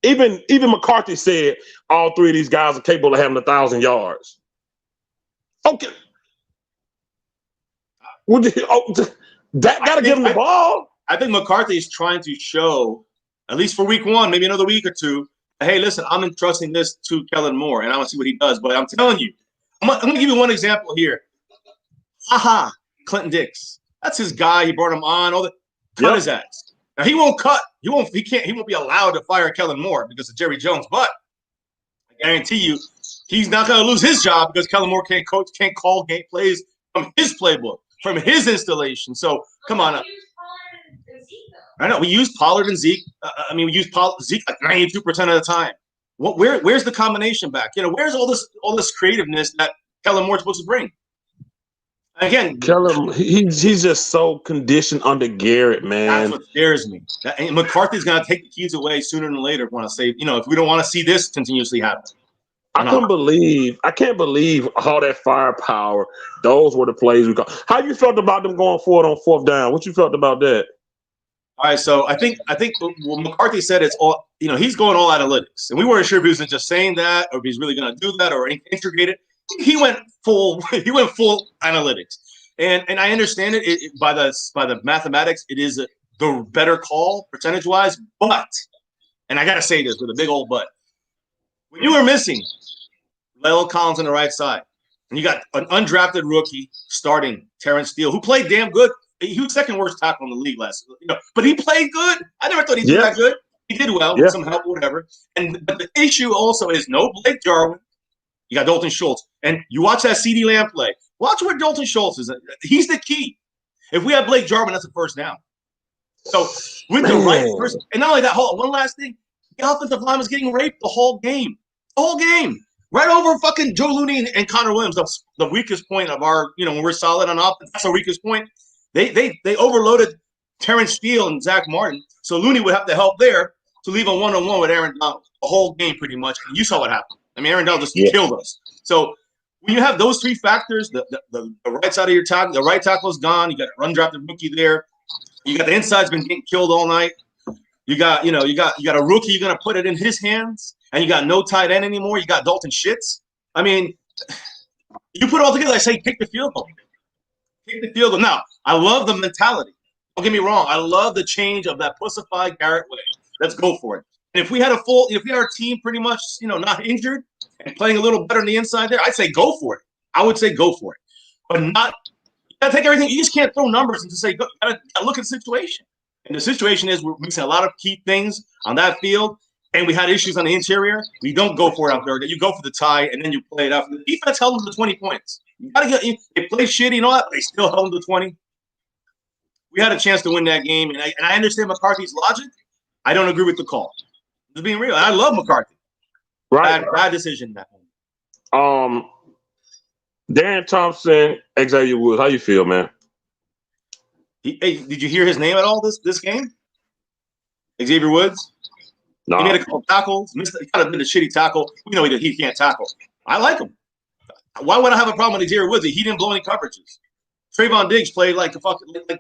Even McCarthy said all 3 of these guys are capable of having 1,000 yards. Okay. That got to give him the ball. I think McCarthy is trying to show, at least for week 1, maybe another week or 2, hey, listen, I'm entrusting this to Kellen Moore, and I want to see what he does. But I'm telling you, I'm going to give you one example here. Clinton Dix. That's his guy. He brought him on. Cut his ass. Now, he won't cut. He won't be allowed to fire Kellen Moore because of Jerry Jones. But I guarantee you, he's not going to lose his job because Kellen Moore can't call game plays from his playbook, from his installation. So, come on up. I know we use Pollard and Zeke. We use Zeke like 92% of the time. Where's the combination back? Where's all this creativeness that Kellen Moore's supposed to bring? Again, Kellen, he's just so conditioned under Garrett, man. That's what scares me. And McCarthy's gonna take the keys away sooner than later. If we don't want to see this continuously happen. I can't believe all that firepower. Those were the plays we got. How you felt about them going forward on 4th down? What you felt about that? All right, so I think what McCarthy said, it's all, he's going all analytics. And we weren't sure if he was just saying that or if he's really going to do that or integrate it. He went full analytics. And I understand it by the mathematics, it is the better call percentage-wise, but, and I got to say this with a big old but, when you were missing Lyle Collins on the right side, and you got an undrafted rookie starting Terrence Steele, who played damn good. He was second worst tackle in the league last year, but he played good. I never thought he did that good. He did well with some help, whatever. But the issue also is no Blake Jarwin. You got Dalton Schultz, and you watch that CeeDee Lamb play. Watch where Dalton Schultz is. He's the key. If we have Blake Jarwin, that's a first down. So with the right person, and not only that, hold on, one last thing: the offensive line was getting raped the whole game. The whole game. Right over fucking Joe Looney and Connor Williams, the weakest point of our, when we're solid on offense, that's our weakest point. They overloaded Terrence Steele and Zach Martin, so Looney would have to help there to leave a one-on-one with Aaron Donald the whole game pretty much. And you saw what happened. I mean, Aaron Donald just killed us. So when you have those three factors, the right side of your tackle, the right tackle is gone. You got a undrafted rookie there. You got the inside's been getting killed all night. You got a rookie. You're gonna put it in his hands, and you got no tight end anymore. You got Dalton Schitz. I mean, you put it all together. I say, kick the field goal. Kick the field goal. Now, I love the mentality. Don't get me wrong. I love the change of that pussified Garrett way. Let's go for it. And if we had our team pretty much, not injured and playing a little better on the inside there, I'd say go for it. I would say go for it, but not. You gotta take everything. You just can't throw numbers and just say, gotta look at the situation. And the situation is we're missing a lot of key things on that field, and we had issues on the interior. We don't go for it out there. You go for the tie, and then you play it out. The defense held them to 20 points. You gotta they play shitty and all that, but they still held them to 20. We had a chance to win that game, and I understand McCarthy's logic. I don't agree with the call. Just being real. I love McCarthy. Right. Bad decision that one. Darren Thompson, Xavier Woods. How you feel, man? Hey, did you hear his name at all this game? Xavier Woods? No. He made a couple tackles. He kind of did a shitty tackle. We know he can't tackle. I like him. Why would I have a problem with Xavier Woods? He didn't blow any coverages. Trayvon Diggs played like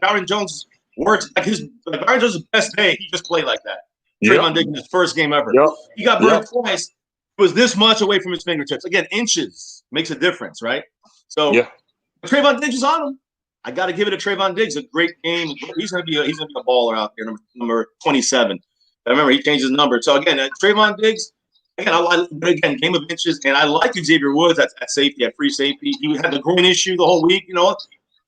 Byron Jones' worst. Byron Jones' best day, he just played like that. Yep. Trayvon Diggs in his first game ever. Yep. He got burned twice. He was this much away from his fingertips. Again, inches makes a difference, right? So Trayvon Diggs is on him. I got to give it to Trayvon Diggs. A great game. He's gonna be a baller out there, number 27. I remember he changed his number. So again, Trayvon Diggs. Again, game of inches, and I like Xavier Woods at safety, at free safety. He had the groin issue the whole week.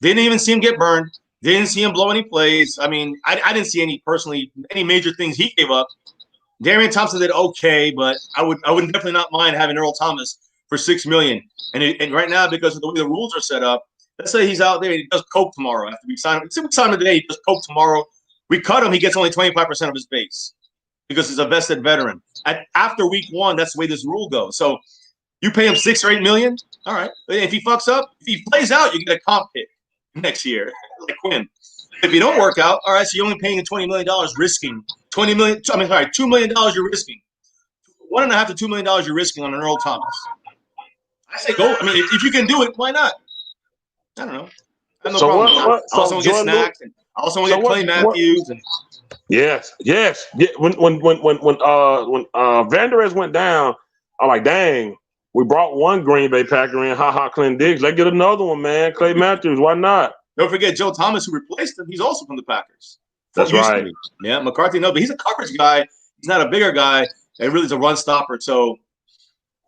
Didn't even see him get burned. Didn't see him blow any plays. I mean, I didn't see any major things he gave up. Darian Thompson did okay, but I would definitely not mind having Earl Thomas for $6 million. And right now, because of the way the rules are set up, let's say he's out there and he does coke tomorrow after we sign him. We sign him today, he does coke tomorrow. We cut him, he gets only 25% of his base because he's a vested veteran. After week 1, that's the way this rule goes. So you pay him $6 or $8 million. All right. If he fucks up, if he plays out, you get a comp pick next year, like Quinn. If you don't work out, all right, so you're only paying $20 million, risking $2 million you're risking. $1.5 to $2 million you're risking on an Earl Thomas. I say go. I mean, if you can do it, why not? I don't know. I have no problem. I also want to get snacks, and I also want to get Clay Matthews. Yes. Yeah. When Van Der Esch went down, I'm like, dang, we brought one Green Bay Packer in, Clint Diggs. Let's get another one, man. Clay Matthews, why not? Don't forget Joe Thomas, who replaced him. He's also from the Packers. That's right. Yeah, McCarthy, no, but he's a coverage guy. He's not a bigger guy. And really is a run stopper. So,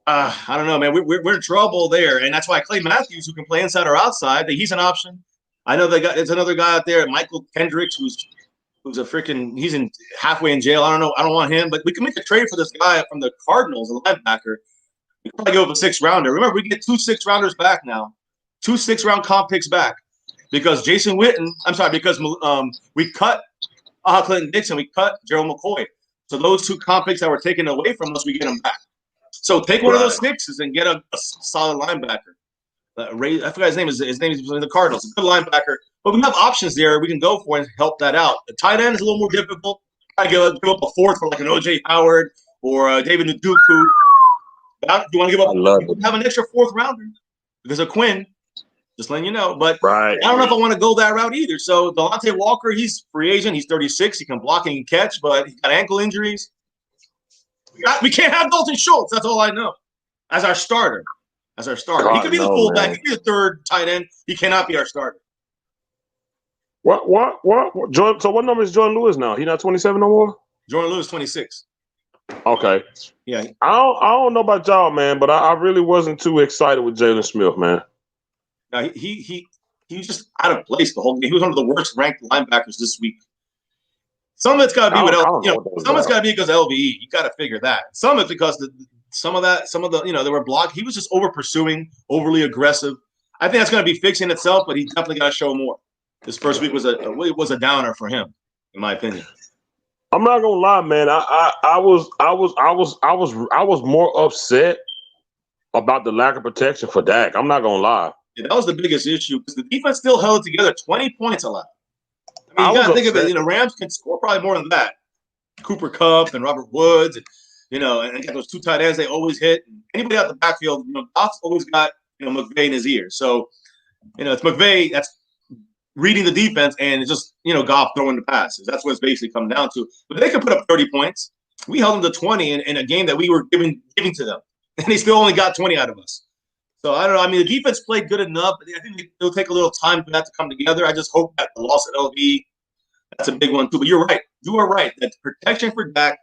I don't know, man. We're in trouble there. And that's why Clay Matthews, who can play inside or outside, he's an option. I know there's another guy out there, Michael Kendricks, who's he's halfway in jail. I don't know. I don't want him. But we can make a trade for this guy from the Cardinals, a linebacker. We probably give up a 6-rounder. Remember, we get 2 6-rounders back now. 2 6-round comp picks back. Because Jason Witten, because we cut Clinton Dixon, we cut Gerald McCoy. So those 2 comp picks that were taken away from us, we get them back. So take one of those 6s and get a solid linebacker. I forgot his name. His name is the Cardinals. A good linebacker. But we have options there we can go for and help that out. The tight end is a little more difficult. I give up a 4th for like an O.J. Howard or David Njoku. Do you want to give up? Have an extra 4th rounder because of Quinn. Just letting you know. But I don't know if I want to go that route either. So Delonte Walker, he's free agent. He's 36. He can block and he can catch, but he's got ankle injuries. We can't have Dalton Schultz. That's all I know. As our starter. God, he could be the fullback. He could be the 3rd tight end. He cannot be our starter. What? So what number is Jordan Lewis now? He not 27 no more? Jordan Lewis 26. Okay. Yeah. I don't know about y'all, man, but I really wasn't too excited with Jalen Smith, man. Now, he was just out of place the whole game. He was one of the worst ranked linebackers this week. Some of it's got to be some of it's got to be because of LVE. You got to figure that. Some of it's because they were blocked. He was just over pursuing, overly aggressive. I think that's going to be fixing itself, but he definitely got to show more. This first week was a downer for him, in my opinion. I'm not gonna lie, man. I was more upset about the lack of protection for Dak. I'm not gonna lie. Yeah, that was the biggest issue because the defense still held it together. 20 points allowed. I mean, you gotta think of it. Rams can score probably more than that. Cooper Kupp and Robert Woods, and and got those two tight ends they always hit. Anybody out the backfield, Goff's always got McVay in his ear. So it's McVay that's reading the defense, and it's just Goff throwing the passes. That's what it's basically come down to. But they could put up 30 points. We held them to 20 in a game that we were giving to them, and they still only got 20 out of us. So I don't know. I mean, the defense played good enough. I think it'll take a little time for that to come together. I just hope that the loss at LV, that's a big one too. But you're right. You are right. That protection for Dak.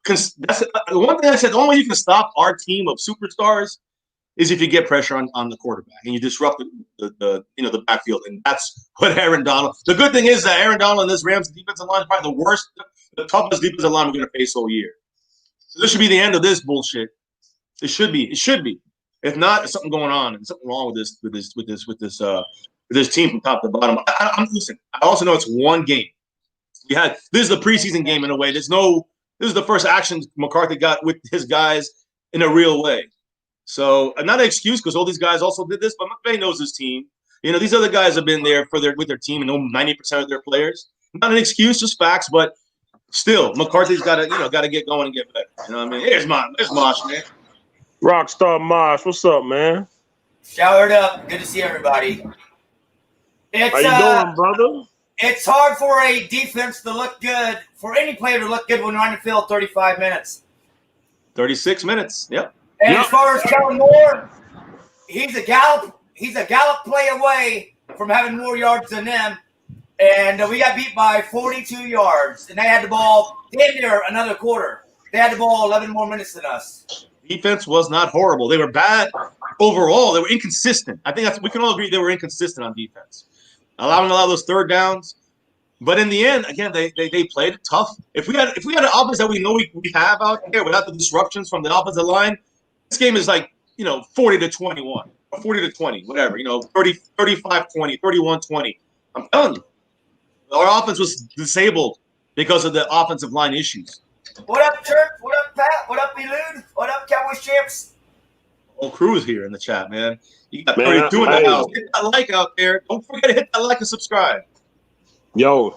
That's the one thing I said. The only way you can stop our team of superstars is if you get pressure on the quarterback and you disrupt the backfield, and that's what Aaron Donald. The good thing is that Aaron Donald and this Rams defensive line is probably the toughest defensive line we're going to face all year. So this should be the end of this bullshit. It should be. It should be. If not, there's something going on and something wrong with this team from top to bottom. Listen, I also know it's one game. This is the preseason game in a way. This is the first action McCarthy got with his guys in a real way. So not an excuse because all these guys also did this, but McVay knows his team. These other guys have been there with their team and know 90% of their players. Not an excuse, just facts, but still, McCarthy's got to get going and get better. You know what I mean? There's Mosh, man. Rockstar Mosh, what's up, man? Showered up. Good to see everybody. How you doing, brother? It's hard for a defense to look good, for any player to look good when you're on the field 35 minutes. 36 minutes, yep. And as far as Kellen Moore, he's a Gallup play away from having more yards than them. And we got beat by 42 yards. And they had the ball damn near another quarter. They had the ball 11 more minutes than us. Defense was not horrible. They were bad overall. They were inconsistent. I think we can all agree they were inconsistent on defense, allowing a lot of those third downs. But in the end, again, they played tough. If we had an offense that we know we have out there without the disruptions from the offensive line, this game is like 40-21, or 40-20, whatever. 35-20, 31-20. I'm telling you, our offense was disabled because of the offensive line issues. What up, Church? What up, Pat? What up, Elude? What up, Cowboys champs? Whole crew is here in the chat, man. You got 32 in the house. Hit that like out there. Don't forget to hit that like and subscribe. Yo,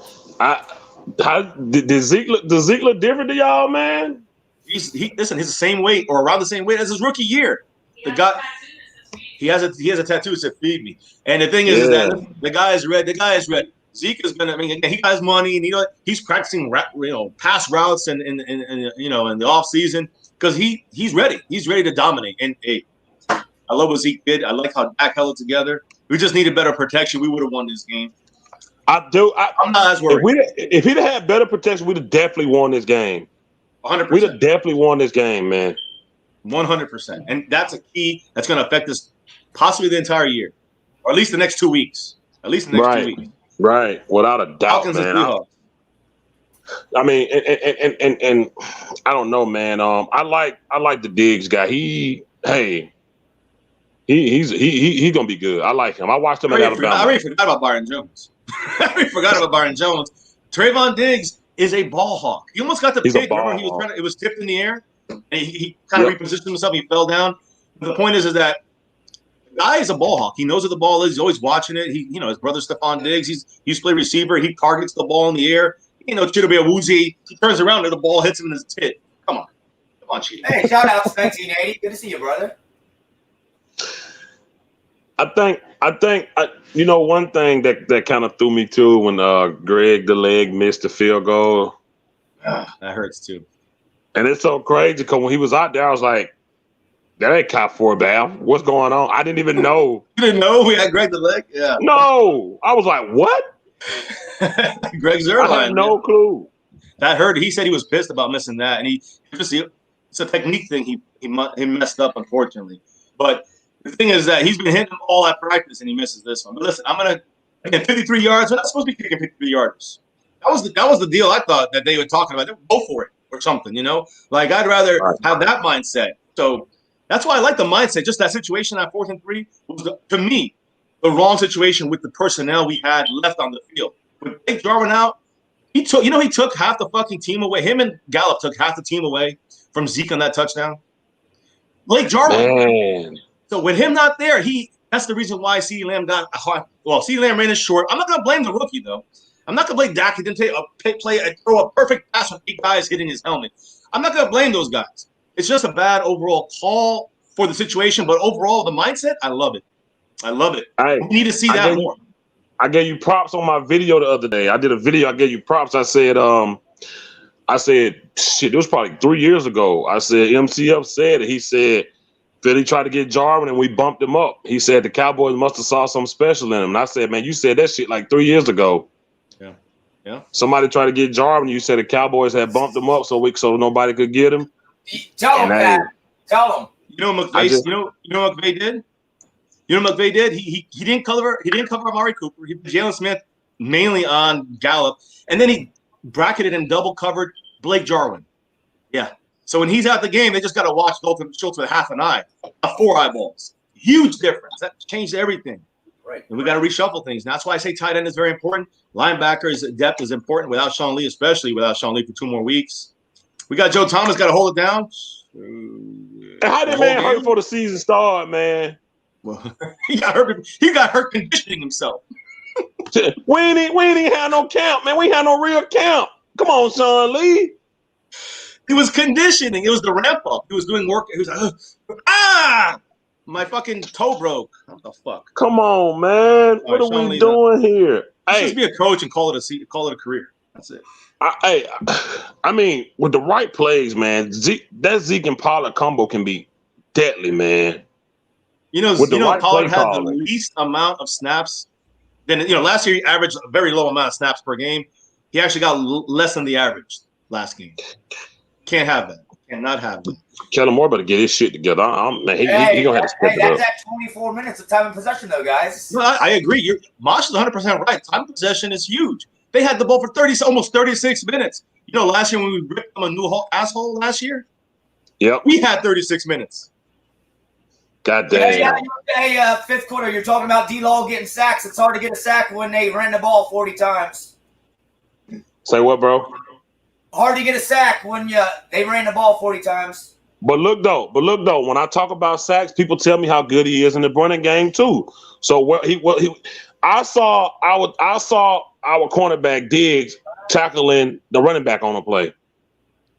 does Zeke look different to y'all, man? He's the same weight or around the same weight as his rookie year. The guy, he has a tattoo that said "Feed me," and the thing is that the guy is red. The guy is red. Zeke is gonna. I mean, he has money, and he's practicing, pass routes and in the off season because he's ready. He's ready to dominate. And hey, I love what Zeke did. I like how Dak held it together. We just needed better protection. We would have won this game. I do. I'm not as worried. If he'd had better protection, we'd have definitely won this game. 100%. We'd have definitely won this game, man. 100%. And that's a key that's going to affect us possibly the entire year, or at least the next 2 weeks. At least the next 2 weeks. Right, without a doubt, Falcons man. and I mean, and I don't know, man. I like the Diggs guy. He's gonna be good. I like him. I watched him at Alabama. I already forgot about Byron Jones. Trayvon Diggs is a ball hawk. He almost got the pick. Remember, it was tipped in the air, and he kind of repositioned himself. He fell down. But the point is that the guy is a ball hawk. He knows where the ball is. He's always watching it. His brother Stephon Diggs. He's played receiver. He targets the ball in the air. Chido be a woozy. He turns around and the ball hits him in his tit. Come on, Chido. Hey, shout out to 1980. Good to see you, brother. I think one thing that kind of threw me too when Greg the leg missed the field goal. That hurts too. And it's so crazy because when he was out there, I was like, that ain't cop for a bow. What's going on? I didn't even know. You didn't know we had Greg the leg? Yeah. No. I was like, what? Greg Zuerlein. I had no clue. That hurt. He said he was pissed about missing that. And it's a technique thing he messed up, unfortunately. But the thing is that he's been hitting them all at practice and he misses this one. But listen, I'm going to 53 yards. We're not supposed to be kicking 53 yards. That was the deal I thought that they were talking about. They would go for it or something, Like, I'd rather have that mindset. So that's why I like the mindset. Just that situation at 4th and 3 was, to me, the wrong situation with the personnel we had left on the field. With Blake Jarwin out, he took half the fucking team away. Him and Gallup took half the team away from Zeke on that touchdown. Blake Jarwin. Man. So with him not there, that's the reason why CeeDee Lamb got well, CeeDee Lamb ran his short. I'm not gonna blame the rookie though. I'm not gonna blame Dak. He didn't throw a perfect pass with 8 guys hitting his helmet. I'm not gonna blame those guys. It's just a bad overall call for the situation, but overall the mindset, I love it. I love it. We need to see that more. I gave you props on my video the other day. I did a video. I gave you props. I said, shit, it was probably 3 years ago. I said, MCF said it. He said, Philly tried to get Jarwin and we bumped him up. He said the Cowboys must have saw something special in him. And I said, man, you said that shit like 3 years ago. Yeah. Yeah. Somebody tried to get Jarwin. You said the Cowboys had bumped him up so nobody could get him. Tell him that. Tell him. You know what McVay, you know what McVay did? You know what McVay did? He didn't cover Amari Cooper. He put Jalen Smith mainly on Gallup, and then he bracketed and double covered Blake Jarwin. Yeah. So when he's out the game, they just got to watch Dalton Schultz with half an eye, 4 eyeballs. Huge difference. That changed everything. Right. And we got to reshuffle things. And that's why I say tight end is very important. Linebackers depth is important without Sean Lee, especially without Sean Lee for 2 more weeks. We got Joe Thomas got to hold it down. How did man hurt before the season started, man? Well, he got hurt conditioning himself. we ain't even had no camp, man. We ain't had no real camp. Come on, Sean Lee. He was conditioning. It was the ramp up. He was doing work. He was like, my fucking toe broke. What the fuck? Come on, man. What are we doing here? Just be a coach and call it a career. That's it. I mean, with the right plays, man, that Zeke and Pollard combo can be deadly, man. Pollard had the least amount of snaps. Then last year he averaged a very low amount of snaps per game. He actually got less than the average last game. Can't have that. Cannot have that. Kellen Moore better get his shit together. He gonna have to step it up. That's at 24 minutes of time in possession, though, guys. No, I agree. Mosh is 100% right. Time of possession is huge. They had the ball for almost 36 minutes. Last year when we ripped them a new asshole last year, yep, we had 36 minutes. God damn. Hey, fifth quarter, you're talking about D-Law getting sacks. It's hard to get a sack when they ran the ball 40 times. Say what, bro? Hard to get a sack when they ran the ball 40 times. But look though, when I talk about sacks, people tell me how good he is in the running game too. So I saw our cornerback Diggs tackling the running back on a play.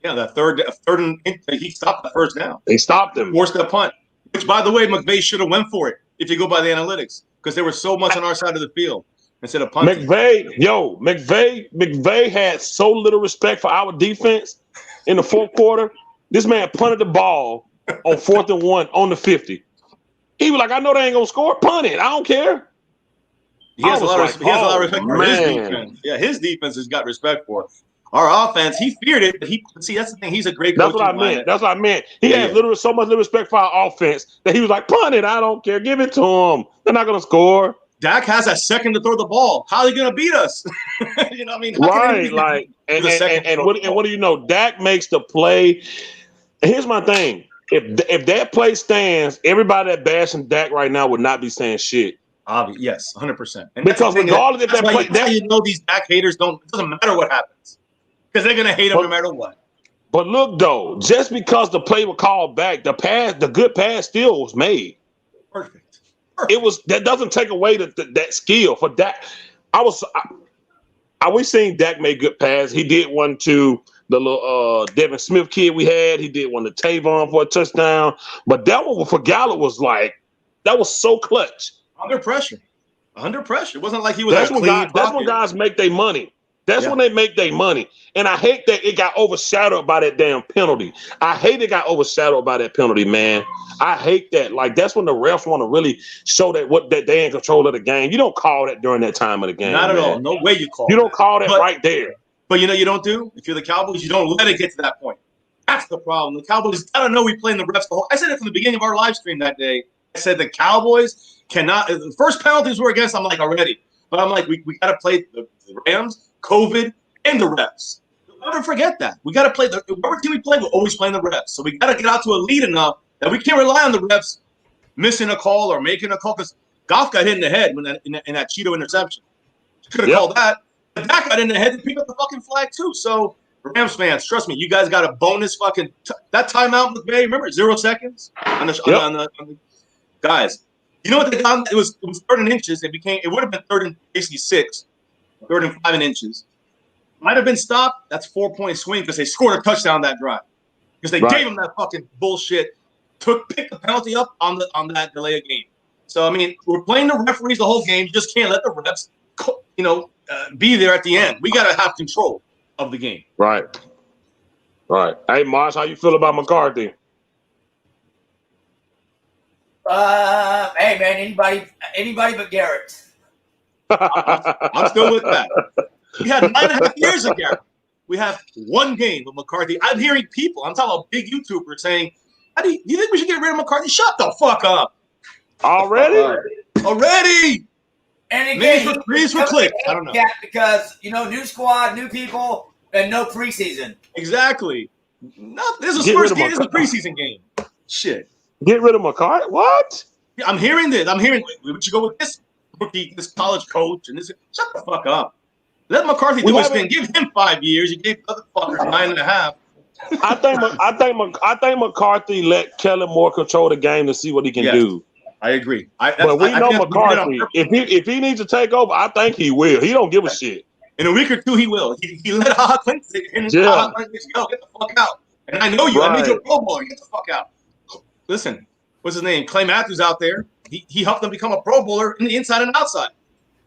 Yeah, that third and he stopped the first down. They stopped him. Forced that punt. Which, by the way, McVay should have went for it if you go by the analytics, because there was so much on our side of the field instead of punting. McVay had so little respect for our defense in the fourth quarter. This man punted the ball on 4th and 1 on the 50. He was like, I know they ain't gonna score. Punt it. I don't care. He has a lot of respect for his defense. Yeah, his defense has got respect for it. Our offense, he feared it, but that's the thing. He's a great coach. That's what I meant. He had so much respect for our offense that he was like, punt it. I don't care. Give it to him. They're not going to score. Dak has a second to throw the ball. How are they going to beat us? You know what I mean? Right. And what do you know? Dak makes the play. And here's my thing. If that play stands, everybody that bashing Dak right now would not be saying shit. Yes, 100%. And because regardless if that play, these Dak haters it doesn't matter what happens. Because they're gonna hate him no matter what. But look though, just because the play was called back, the good pass still was made. Perfect. It was that doesn't take away that skill for Dak. We seen Dak make good pass. He did one to the little Devin Smith kid we had. He did one to Tavon for a touchdown. But that one for Gallup was like that was so clutch. Under pressure. It wasn't like he was. That's when guys make their money. That's when they make their money. And I hate that it got overshadowed by that damn penalty. I hate it got overshadowed by that penalty, man. I hate that. Like, that's when the refs want to really show that they in control of the game. You don't call that during that time of the game. Not at all. No way you call it. You don't call that right there. But you don't do? If you're the Cowboys, you don't let it get to that point. That's the problem. The Cowboys, I don't know, we playing the refs the whole. I said it from the beginning of our live stream that day. I said the Cowboys cannot. The first penalties were against, I'm like, already. But I'm like, we got to play the Rams, COVID, and the refs. Never forget that. We got to play whatever team we play, we're always playing the refs. So we got to get out to a lead enough that we can't rely on the refs missing a call or making a call. Because Goff got hit in the head in that Cheeto interception. Could have called that. But Dak got in the head and picked up the fucking flag too. So Rams fans, trust me, you guys got a bonus fucking that timeout with Bay. Remember 0 seconds on the guys. You know what they got? It was 3rd and inches. It would have been 3rd and basically 6, 3rd and 5 inches. Might have been stopped. That's 4-point swing because they scored a touchdown that drive. Because they gave them that fucking bullshit. Picked the penalty up on that delay of game. So I mean, we're playing the referees the whole game. You just can't let the refs, be there at the end. We got to have control of the game. Right. Hey, Marsh, how you feel about McCarthy? Hey man, anybody but Garrett. I'm still with that. We had 9.5 years of Garrett. We have 1 game with McCarthy. I'm hearing people. I'm talking about big YouTubers saying, "Do you think we should get rid of McCarthy?" Shut the fuck up. Already? And again, he's for clicks. I don't know. Because new squad, new people, and no preseason. Exactly. No, this is Spurs game. This is a preseason game. Shit. Get rid of McCarthy? What? Yeah, I'm hearing this. We should go with this rookie, this college coach, and this. Shut the fuck up. Let McCarthy do his thing. Give him 5 years. You gave other fuckers 9.5. I think McCarthy let Kellen Moore control the game to see what he can do. I agree. But we know McCarthy. If he needs to take over, I think he will. He don't give a shit. In a week or 2, he will. He let Ha Clinton and Ha Clinton go, get the fuck out. And I know you. I need your Pro Bowler. Get the fuck out. Listen, what's his name? Clay Matthews out there. He helped them become a Pro Bowler in the inside and outside.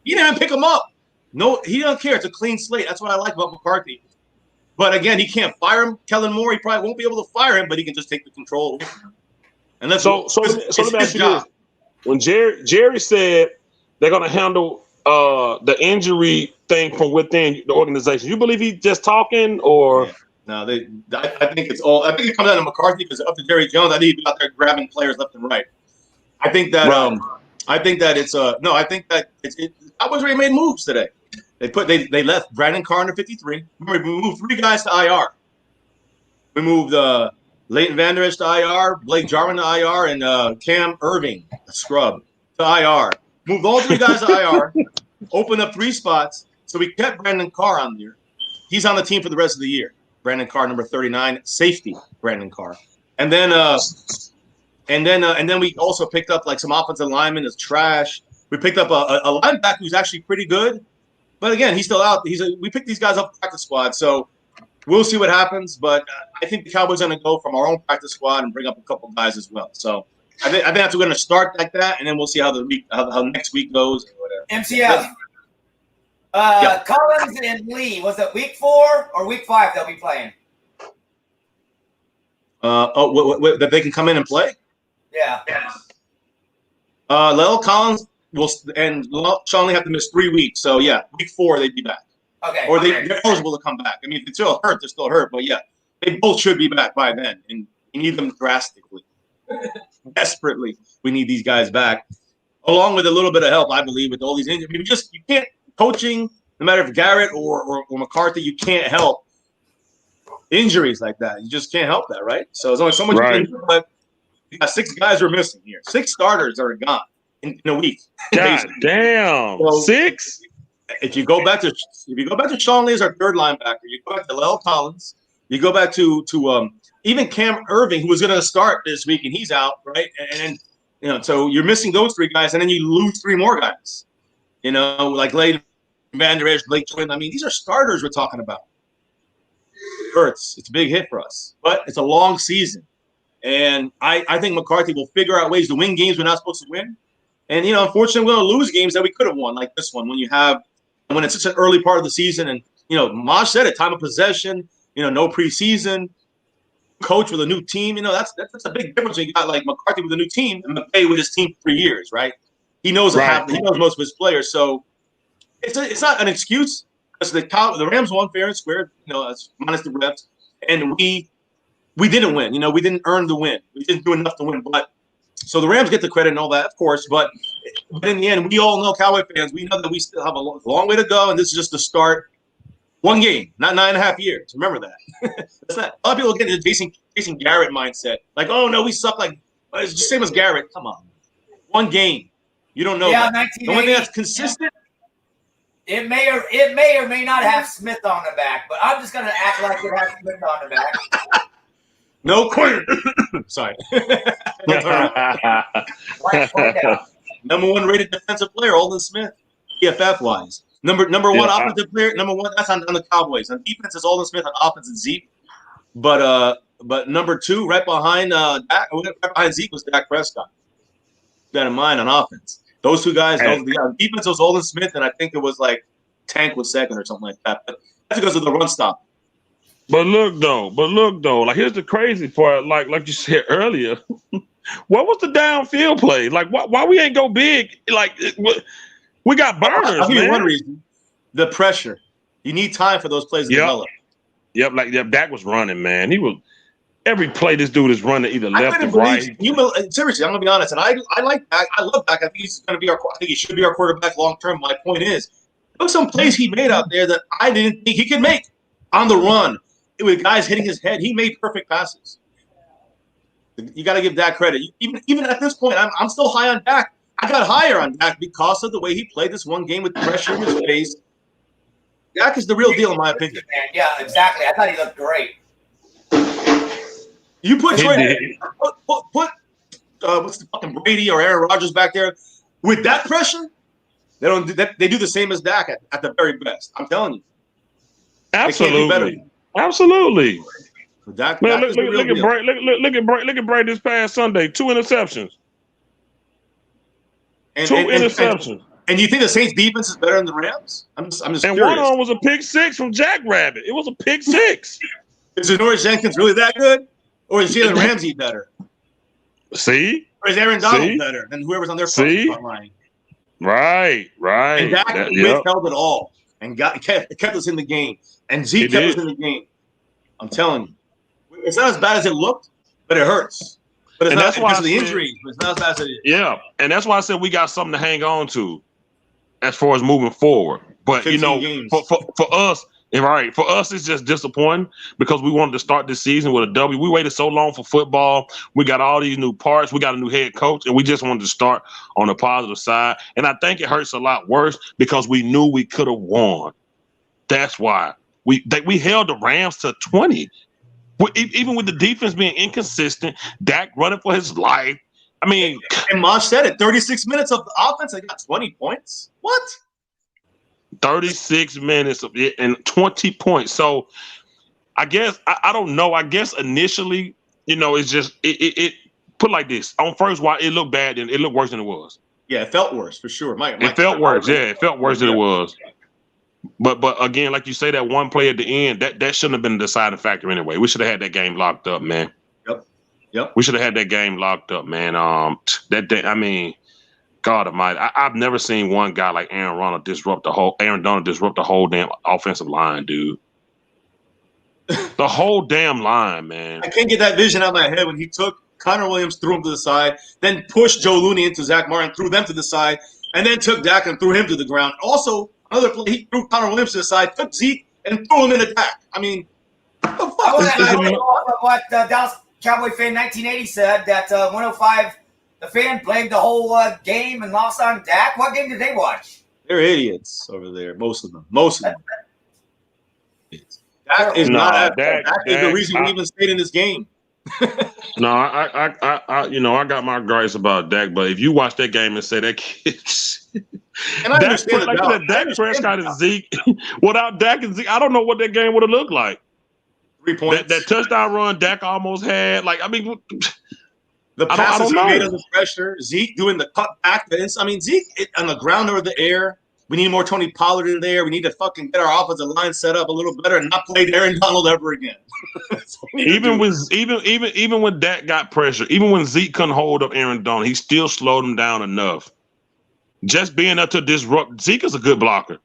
He didn't even pick him up. No, he don't care. It's a clean slate. That's what I like about McCarthy. But again, he can't fire him. Kellen Moore, he probably won't be able to fire him, but he can just take the control away from him. And let me ask you this. When Jerry said they're going to handle the injury thing from within the organization, you believe he's just talking or? Yeah. No, I think it's all. I think it comes out of McCarthy because up to Jerry Jones, I think he's out there grabbing players left and right. I think that I think that it's Cowboys already made moves today. They left Brandon Carr under 53. Remember, we moved 3 guys to IR. We moved Leighton Vander Esch to IR, Blake Jarwin to IR, and Cam Irving, a scrub, to IR. Moved all 3 guys to IR, opened up 3 spots. So we kept Brandon Carr on there. He's on the team for the rest of the year. Brandon Carr, number 39, safety. Brandon Carr, and then we also picked up like some offensive linemen as trash. We picked up a linebacker who's actually pretty good, but again, he's still out. We picked these guys up practice squad, so we'll see what happens. But I think the Cowboys are going to go from our own practice squad and bring up a couple guys as well. So I think that's going to start like that, and then we'll see how how next week goes. Or whatever. MCF. Collins and Lee, was it week 4 or week 5 they'll be playing? That they can come in and play? Yeah. Lel Collins and Sean Lee have to miss 3 weeks. So, yeah, week 4 they'd be back. Okay. Or they're eligible to come back. I mean, if they're still hurt, they're still hurt. But, yeah, they both should be back by then. And you need them drastically. Desperately, we need these guys back. Along with a little bit of help, I believe, with all these injuries. I mean, you can't. Coaching, no matter if Garrett or McCarthy, you can't help injuries like that. You just can't help that, right? So there's only so much you can do, but you got 6 guys we're missing here. 6 starters are gone in a week. God damn. So 6? If you go back to Sean Lee as our 3rd linebacker, you go back to Lel Collins, you go back to even Cam Irving, who was going to start this week, and he's out, right? And so you're missing those 3 guys, and then you lose 3 more guys. Like Leighton Vander Esch, Blake Jarwin. I mean, these are starters we're talking about. It hurts. It's a big hit for us. But it's a long season. And I think McCarthy will figure out ways to win games we're not supposed to win. And, unfortunately, we're going to lose games that we could have won, like this one, when it's such an early part of the season. And, Maj said it, time of possession, no preseason, coach with a new team. That's a big difference when you got, like, McCarthy with a new team and McVay with his team for 3 years, right? He knows he knows most of his players, so it's not an excuse because the Rams won fair and square, minus the reps, and we didn't win. We didn't earn the win. We didn't do enough to win. But so the Rams get the credit and all that, of course. But in the end, we all know, Cowboy fans, we know that we still have a long way to go, and this is just the start. 1 game, not 9.5 years. Remember that. That's not. A lot of people get into Jason Garrett mindset, like, oh no, we suck. Like it's the same as Garrett. Come on, 1 game. You don't know. Yeah, the only thing that's consistent. It may or may not have Smith on the back, but I'm just gonna act like it has Smith on the back. No corner. Sorry. Number 1 rated defensive player, Olin Smith, PFF wise. Number one offensive player. Number 1. That's on the Cowboys. On defense is Olin Smith. On offense is Zeke. But number 2, right behind Zeke was Dak Prescott. Keep that in mind on offense. Those 2 guys. Defense was Olin Smith, and I think it was like Tank was second or something like that. But that's because of the run stop. But look though, like here's the crazy part. Like you said earlier, what was the downfield play? Like why we ain't go big? Like we got burners. I'll give you one reason: the pressure. You need time for those plays to develop. Yep. Dak was running, man. He was every play. This dude is running either left or right. Seriously, I'm gonna be honest, and I like Dak. I love Dak. I think he's gonna be I think he should be our quarterback long term. My point is, there was some plays he made out there that I didn't think he could make on the run. With guys hitting his head, he made perfect passes. You got to give Dak credit. Even at this point, I'm still high on Dak. I got higher on Dak because of the way he played this one game with pressure in his face. Dak is the real deal, in my opinion. Yeah, exactly. I thought he looked great. You put what's the fucking Brady or Aaron Rodgers back there with that pressure? They do the same as Dak at the very best. I'm telling you. Absolutely. Absolutely. Look at Brady this past Sunday. 2 interceptions. 2 interceptions. And you think the Saints defense is better than the Rams? I'm just and curious. One of them was a pick 6 from Jack Rabbit. It was a pick 6. Is Janoris Jenkins really that good? Or is Jalen Ramsey better? See? Or is Aaron Donald better than whoever's on their front line? Right. And Dak held it all and kept us in the game. And Zeke kept us in the game. I'm telling you. It's not as bad as it looked, but it hurts. But it's not because of the injuries. But it's not as bad as it is. Yeah. And that's why I said we got something to hang on to as far as moving forward. But, for us, right, for us, it's just disappointing because we wanted to start this season with a W. We waited so long for football. We got all these new parts. We got a new head coach, and we just wanted to start on the positive side. And I think it hurts a lot worse because we knew we could have won. That's why. We held the Rams to 20. Even with the defense being inconsistent, Dak running for his life. I mean, and Mosh said it, 36 minutes of the offense, they got 20 points. What? 36 minutes of it and 20 points. So I guess I don't know. I guess initially, it's just it put like this. On first watch, it looked bad and it looked worse than it was. Yeah, it felt worse for sure. It felt worse. Yeah, it felt worse than it was. But again, like you say, that one play at the end, that shouldn't have been the deciding factor anyway. We should have had that game locked up, man. Yep. We should have had that game locked up, man. That day, I mean, God Almighty, I've never seen one guy like Aaron Donald disrupt the whole damn offensive line, dude. The whole damn line, man. I can't get that vision out of my head when he took Connor Williams, threw him to the side, then pushed Joe Looney into Zach Martin, threw them to the side, and then took Dak and threw him to the ground. Also, another play, he threw Connor Williams to the side, took Zeke, and threw him in the Dak. I mean, what the fuck? I want to go what Dallas Cowboy fan 1980 said, that 105, the fan blamed the whole game and lost on Dak. What game did they watch? They're idiots over there, most of them. Dak is not. Dak is the reason we even stayed in this game. No, I got my gripes about Dak, but if you watch that game and say that kid's and I understand Dak Prescott and Zeke, without Dak and Zeke, I don't know what that game would have looked like. 3 points. That touchdown run Dak almost had. Like, I mean, the passes he made under pressure. Zeke doing the cut back. I mean, Zeke on the ground or the air. We need more Tony Pollard in there. We need to fucking get our offensive line set up a little better and not play Aaron Donald ever again. Even when Dak got pressure, even when Zeke couldn't hold up Aaron Donald, he still slowed him down enough. Just being up to disrupt. Zeke is a good blocker.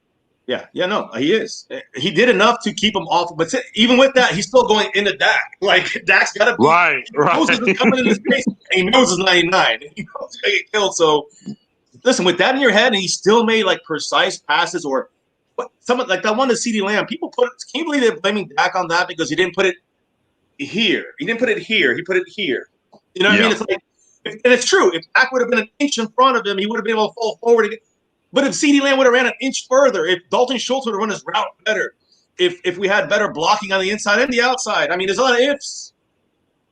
No, he is. He did enough to keep him off, but even with that, he's still going into Dak. Like, Dak's got to be right. Moses is coming in his face, and he knows it's 99. He knows he's going to get killed. So, listen, with that in your head, and he still made like precise passes or someone like that one to CeeDee Lamb. People can you believe they're blaming Dak on that because he didn't put it here. He didn't put it here. He put it here. You know what I mean? It's like, and it's true. If Dak would have been an inch in front of him, he would have been able to fall forward again. But if CeeDee Lamb would have ran an inch further, if Dalton Schultz would have run his route better, if we had better blocking on the inside and the outside, I mean, there's a lot of ifs.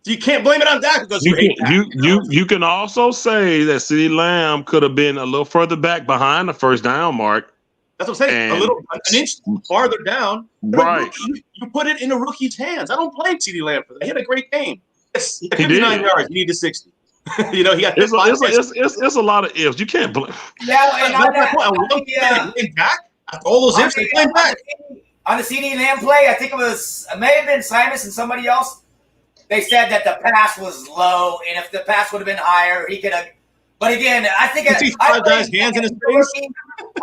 So you can't blame it on Dak because you hate Dak. You can also say that CeeDee Lamb could have been a little further back behind the first down mark. That's what I'm saying. An inch farther down. Right. You put it in a rookie's hands. I don't blame CeeDee Lamb for that. He had a great game. Yes, he had 59 yards. He needed 60. He got it's a lot of ifs. You can't blame. Yeah, and Dak. After all those ifs, they blame Dak. On the CeeDee Lamb play, I think it may have been Simus and somebody else. They said that the pass was low, and if the pass would have been higher, he could have. But again, I think I blame hands in his face.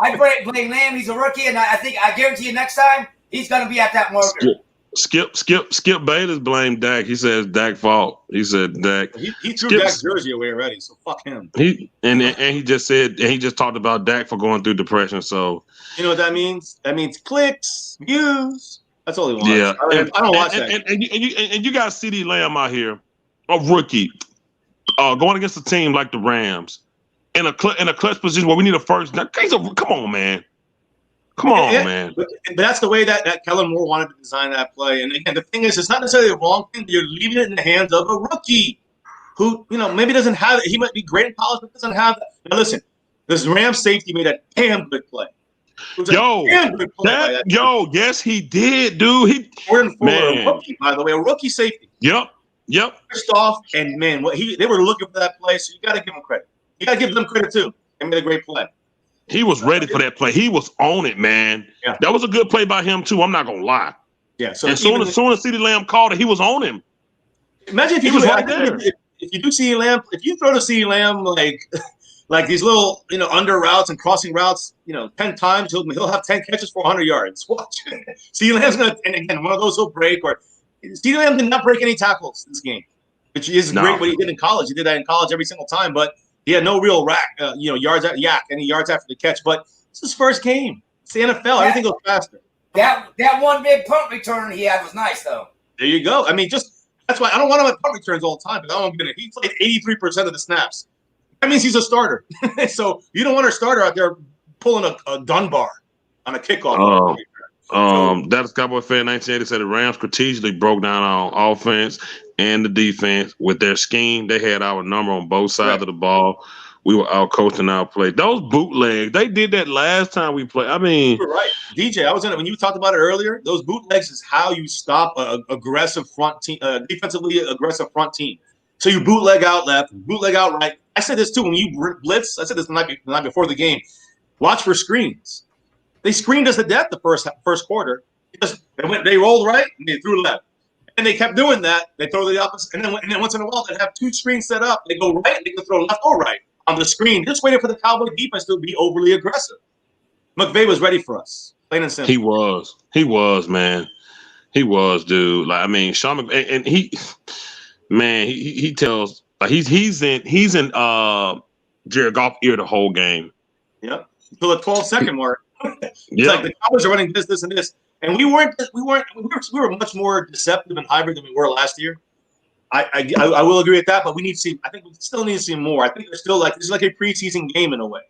I blame Lamb. He's a rookie, and I guarantee you next time he's going to be at that marker. Skip Bayless blamed Dak. He says Dak's fault. He said Dak. He threw Dak's jersey away already, so fuck him. He just talked about Dak for going through depression. So you know what that means? That means clicks, views. That's all he wants. Yeah, I don't watch that. And you got CeeDee Lamb out here, a rookie, going against a team like the Rams in a clutch position where we need a first. Now, come on, man. Man. But that's the way that Kellen Moore wanted to design that play. And again, the thing is, it's not necessarily the wrong thing. You're leaving it in the hands of a rookie who, maybe doesn't have it. He might be great in college, but doesn't have it. Now, listen, this Rams safety made a damn good play. Yes, he did, dude. Jordan Fuller, a rookie, by the way, a rookie safety. Yep. First off, and man, they were looking for that play, so you got to give them credit. You got to give them credit too. They made a great play. He was ready for that play. He was on it, man. Yeah. That was a good play by him too. I'm not gonna lie. Yeah. So as soon as CeeDee Lamb called it, he was on him. Imagine if he was right there. If you do CeeDee Lamb, if you throw to CeeDee Lamb like these little under routes and crossing routes, 10 times he'll have 10 catches for 100 yards. Watch. CeeDee Lamb's gonna, and again, one of those will break. Or CeeDee Lamb did not break any tackles this game, which is great. What he did in college, he did that in college every single time, but. He had no real yards any yards after the catch. But it's his first game. It's the NFL. Everything goes faster. That one big punt return he had was nice, though. There you go. I mean, that's why I don't want him at punt returns all the time. Because I don't get it. He played 83% of the snaps. That means he's a starter. So you don't want a starter out there pulling a Dunbar on a kickoff. That's Cowboy fan 1980 said the Rams strategically broke down our offense and the defense with their scheme. They had our number on both sides of the ball. We were out coaching our play. Those bootlegs, they did that last time we played. I mean, you're right, DJ. I was in it when you talked about it earlier. Those bootlegs is how you stop an aggressive front team, defensively aggressive front team. So you bootleg out left, bootleg out right. I said this too when you blitz. I said this the night before the game. Watch for screens. They screened us to death the first quarter because they rolled right and they threw left. And they kept doing that. They throw the opposite. And then once in a while, they'd have two screens set up. They go right and they can throw left or right on the screen. Just waiting for the Cowboy defense to be overly aggressive. McVay was ready for us. Plain and simple. He was, man. He was, dude. Like, I mean, Sean McVay, and he tells, like, he's in Jared Goff's ear the whole game. Yep. Until the 12-second mark. It's like the Cowboys are running this, and this. And we were much more deceptive and hybrid than we were last year. I will agree with that, but we need to see. I think we still need to see more. I think they're still this is like a preseason game in a way.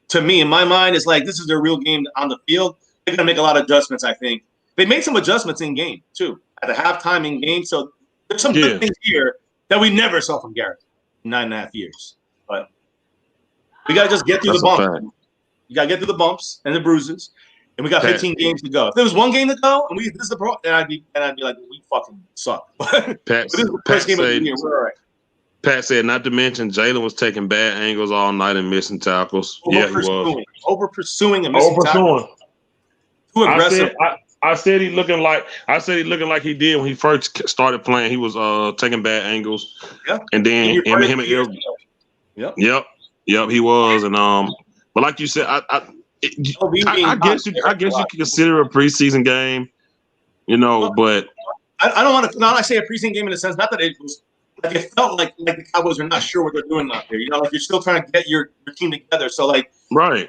To me, in my mind, it's like this is their real game on the field. They're gonna make a lot of adjustments. I think they made some adjustments in game too at the halftime in game. So there's some good things here that we never saw from Garrett in 9.5 years. But we gotta just get through the bumps. You gotta get through the bumps and the bruises. And we got 15 games to go. If there was one game to go, and this is the problem, then I'd be like, we fucking suck. But this is the first game of the year. We're all right. Pat said, not to mention, Jalen was taking bad angles all night and missing tackles. He was. Over-pursuing and missing tackles. Too aggressive. I said he looking like he did when he first started playing. He was taking bad angles. Yep. And then him and Ilg. Yep, he was. And but like you said, I guess you can consider a preseason game, but I don't want to. Now I say a preseason game in the sense not that it was like it felt like the Cowboys are not sure what they're doing out there. Like you're still trying to get your team together. So right.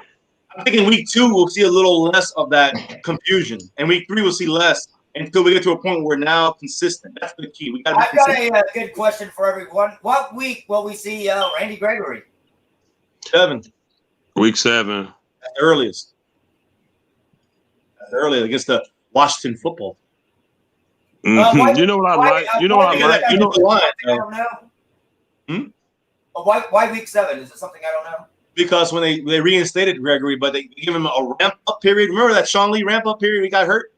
I'm thinking week 2 we'll see a little less of that confusion, and week 3 we'll see less until we get to a point where we're now consistent. That's the key. I've got a good question for everyone. What week will we see Randy Gregory? 7. Week 7. At the earliest. Earlier against the Washington football. Mm-hmm. You know what I like? You know what I like? You know, I don't know. Why week 7? Is it something I don't know? Because when they reinstated Gregory, but they give him a ramp up period. Remember that Sean Lee ramp up period? He got hurt,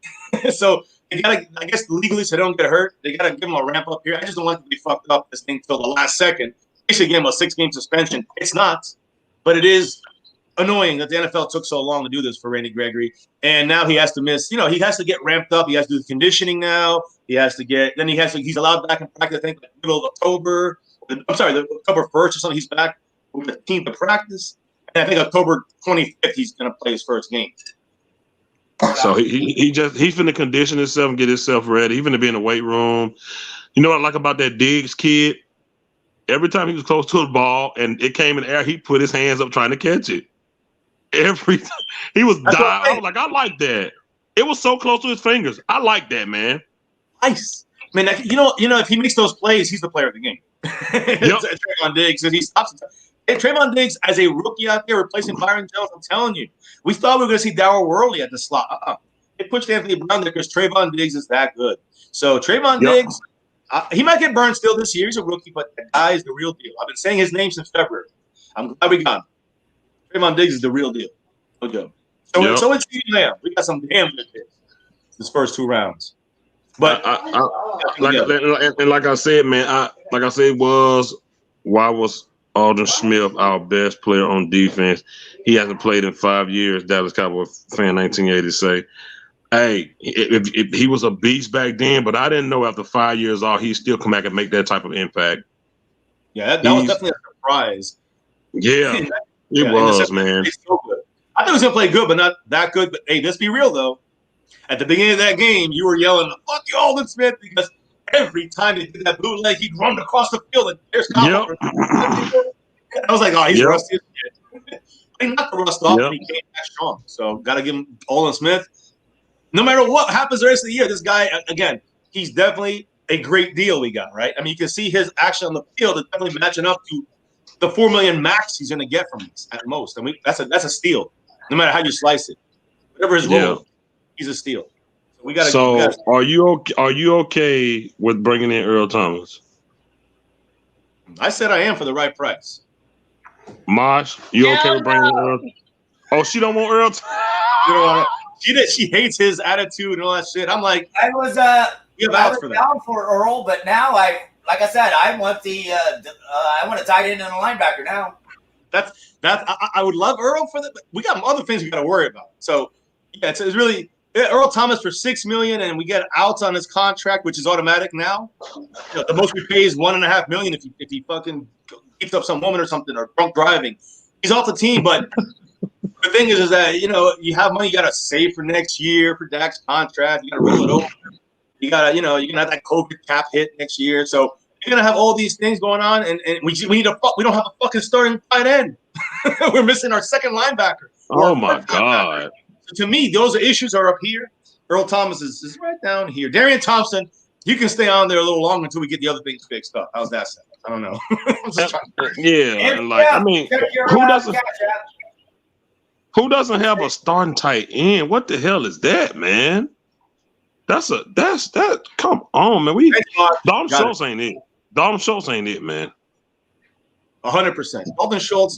so they gotta. I guess legally, so they don't get hurt. They gotta give him a ramp up period. I just don't want to be fucked up this thing till the last second. They should give him a 6-game suspension. It's not, but it is annoying that the NFL took so long to do this for Randy Gregory, and now he has to miss. You know, he has to get ramped up. He has to do the conditioning now. He has to get. Then he's allowed back in practice. I think the middle of October. I'm sorry, the October 1st or something. He's back with the team to practice. And I think October 25th he's going to play his first game. So he's finna condition himself and get himself ready. He's finna be in the weight room. You know what I like about that Diggs kid? Every time he was close to the ball and it came in the air, he put his hands up trying to catch it. Every time he was dying. I was like, I like that. It was so close to his fingers. I like that, man. Nice. Man, you know, if he makes those plays, he's the player of the game. Yep. Trayvon Diggs, and he stops. And Trayvon Diggs, as a rookie out there replacing Byron Jones, I'm telling you, we thought we were going to see Darryl Worley at the slot. They pushed Anthony Brown there because Trayvon Diggs is that good. So Trayvon Diggs, he might get burned still this year. He's a rookie, but that guy is the real deal. I've been saying his name since February. I'm glad we got him. Trayvon Diggs is the real deal. No joke. So it's CeeDee Lamb. We got some damn good picks this first 2 rounds. But like I said, man, why was Aldon Smith our best player on defense? He hasn't played in 5 years. Dallas Cowboys fan 1980 say, hey, if he was a beast back then, but I didn't know after 5 years off, he'd still come back and make that type of impact. Yeah, that was definitely a surprise. Yeah, it was, man. So good. I thought he was going to play good, but not that good. But, hey, let's be real, though. At the beginning of that game, you were yelling, fuck you, Aldon Smith, because every time they did that bootleg, he'd run across the field, and there's Cowboys. I was like, oh, he's rusty as shit. He knocked the rust off, and he came back strong. So, got to give him Aldon Smith. No matter what happens the rest of the year, this guy, again, he's definitely a great deal we got, right? I mean, you can see his action on the field is definitely matching up to the $4 million max he's going to get from us at most. I mean, that's a steal, no matter how you slice it. Whatever his role, he's a steal. So we got to. So are you okay with bringing in Earl Thomas? I said I am for the right price. Mosh, you okay with bringing in Earl? Oh, she don't want Earl. You don't want it. She hates his attitude and all that shit. I'm like, I was down for Earl, but now like I said, I want a tight end and a linebacker now. I would love Earl for that, but we got other things we got to worry about. So yeah, it's really Earl Thomas for $6 million, and we get outs on his contract, which is automatic now. You know, the most we pay is $1.5 million if he fucking keeps up some woman or something or drunk driving. He's off the team, but the thing is that you have money you got to save for next year for Dak's contract. You got to roll it over. You got to you're gonna have that COVID cap hit next year, so you're gonna have all these things going on, and we don't have a fucking starting tight end. We're missing our second linebacker. Oh my god. So to me, those issues are up here. Earl Thomas is right down here. Darian Thompson, you can stay on there a little longer until we get the other things fixed up. How's that sound? I don't know. I mean, who doesn't have a starting tight end? What the hell is that, man? That's come on, man. Dalton Schultz ain't it. Dalton Schultz ain't it, man. 100%. Dalton Schultz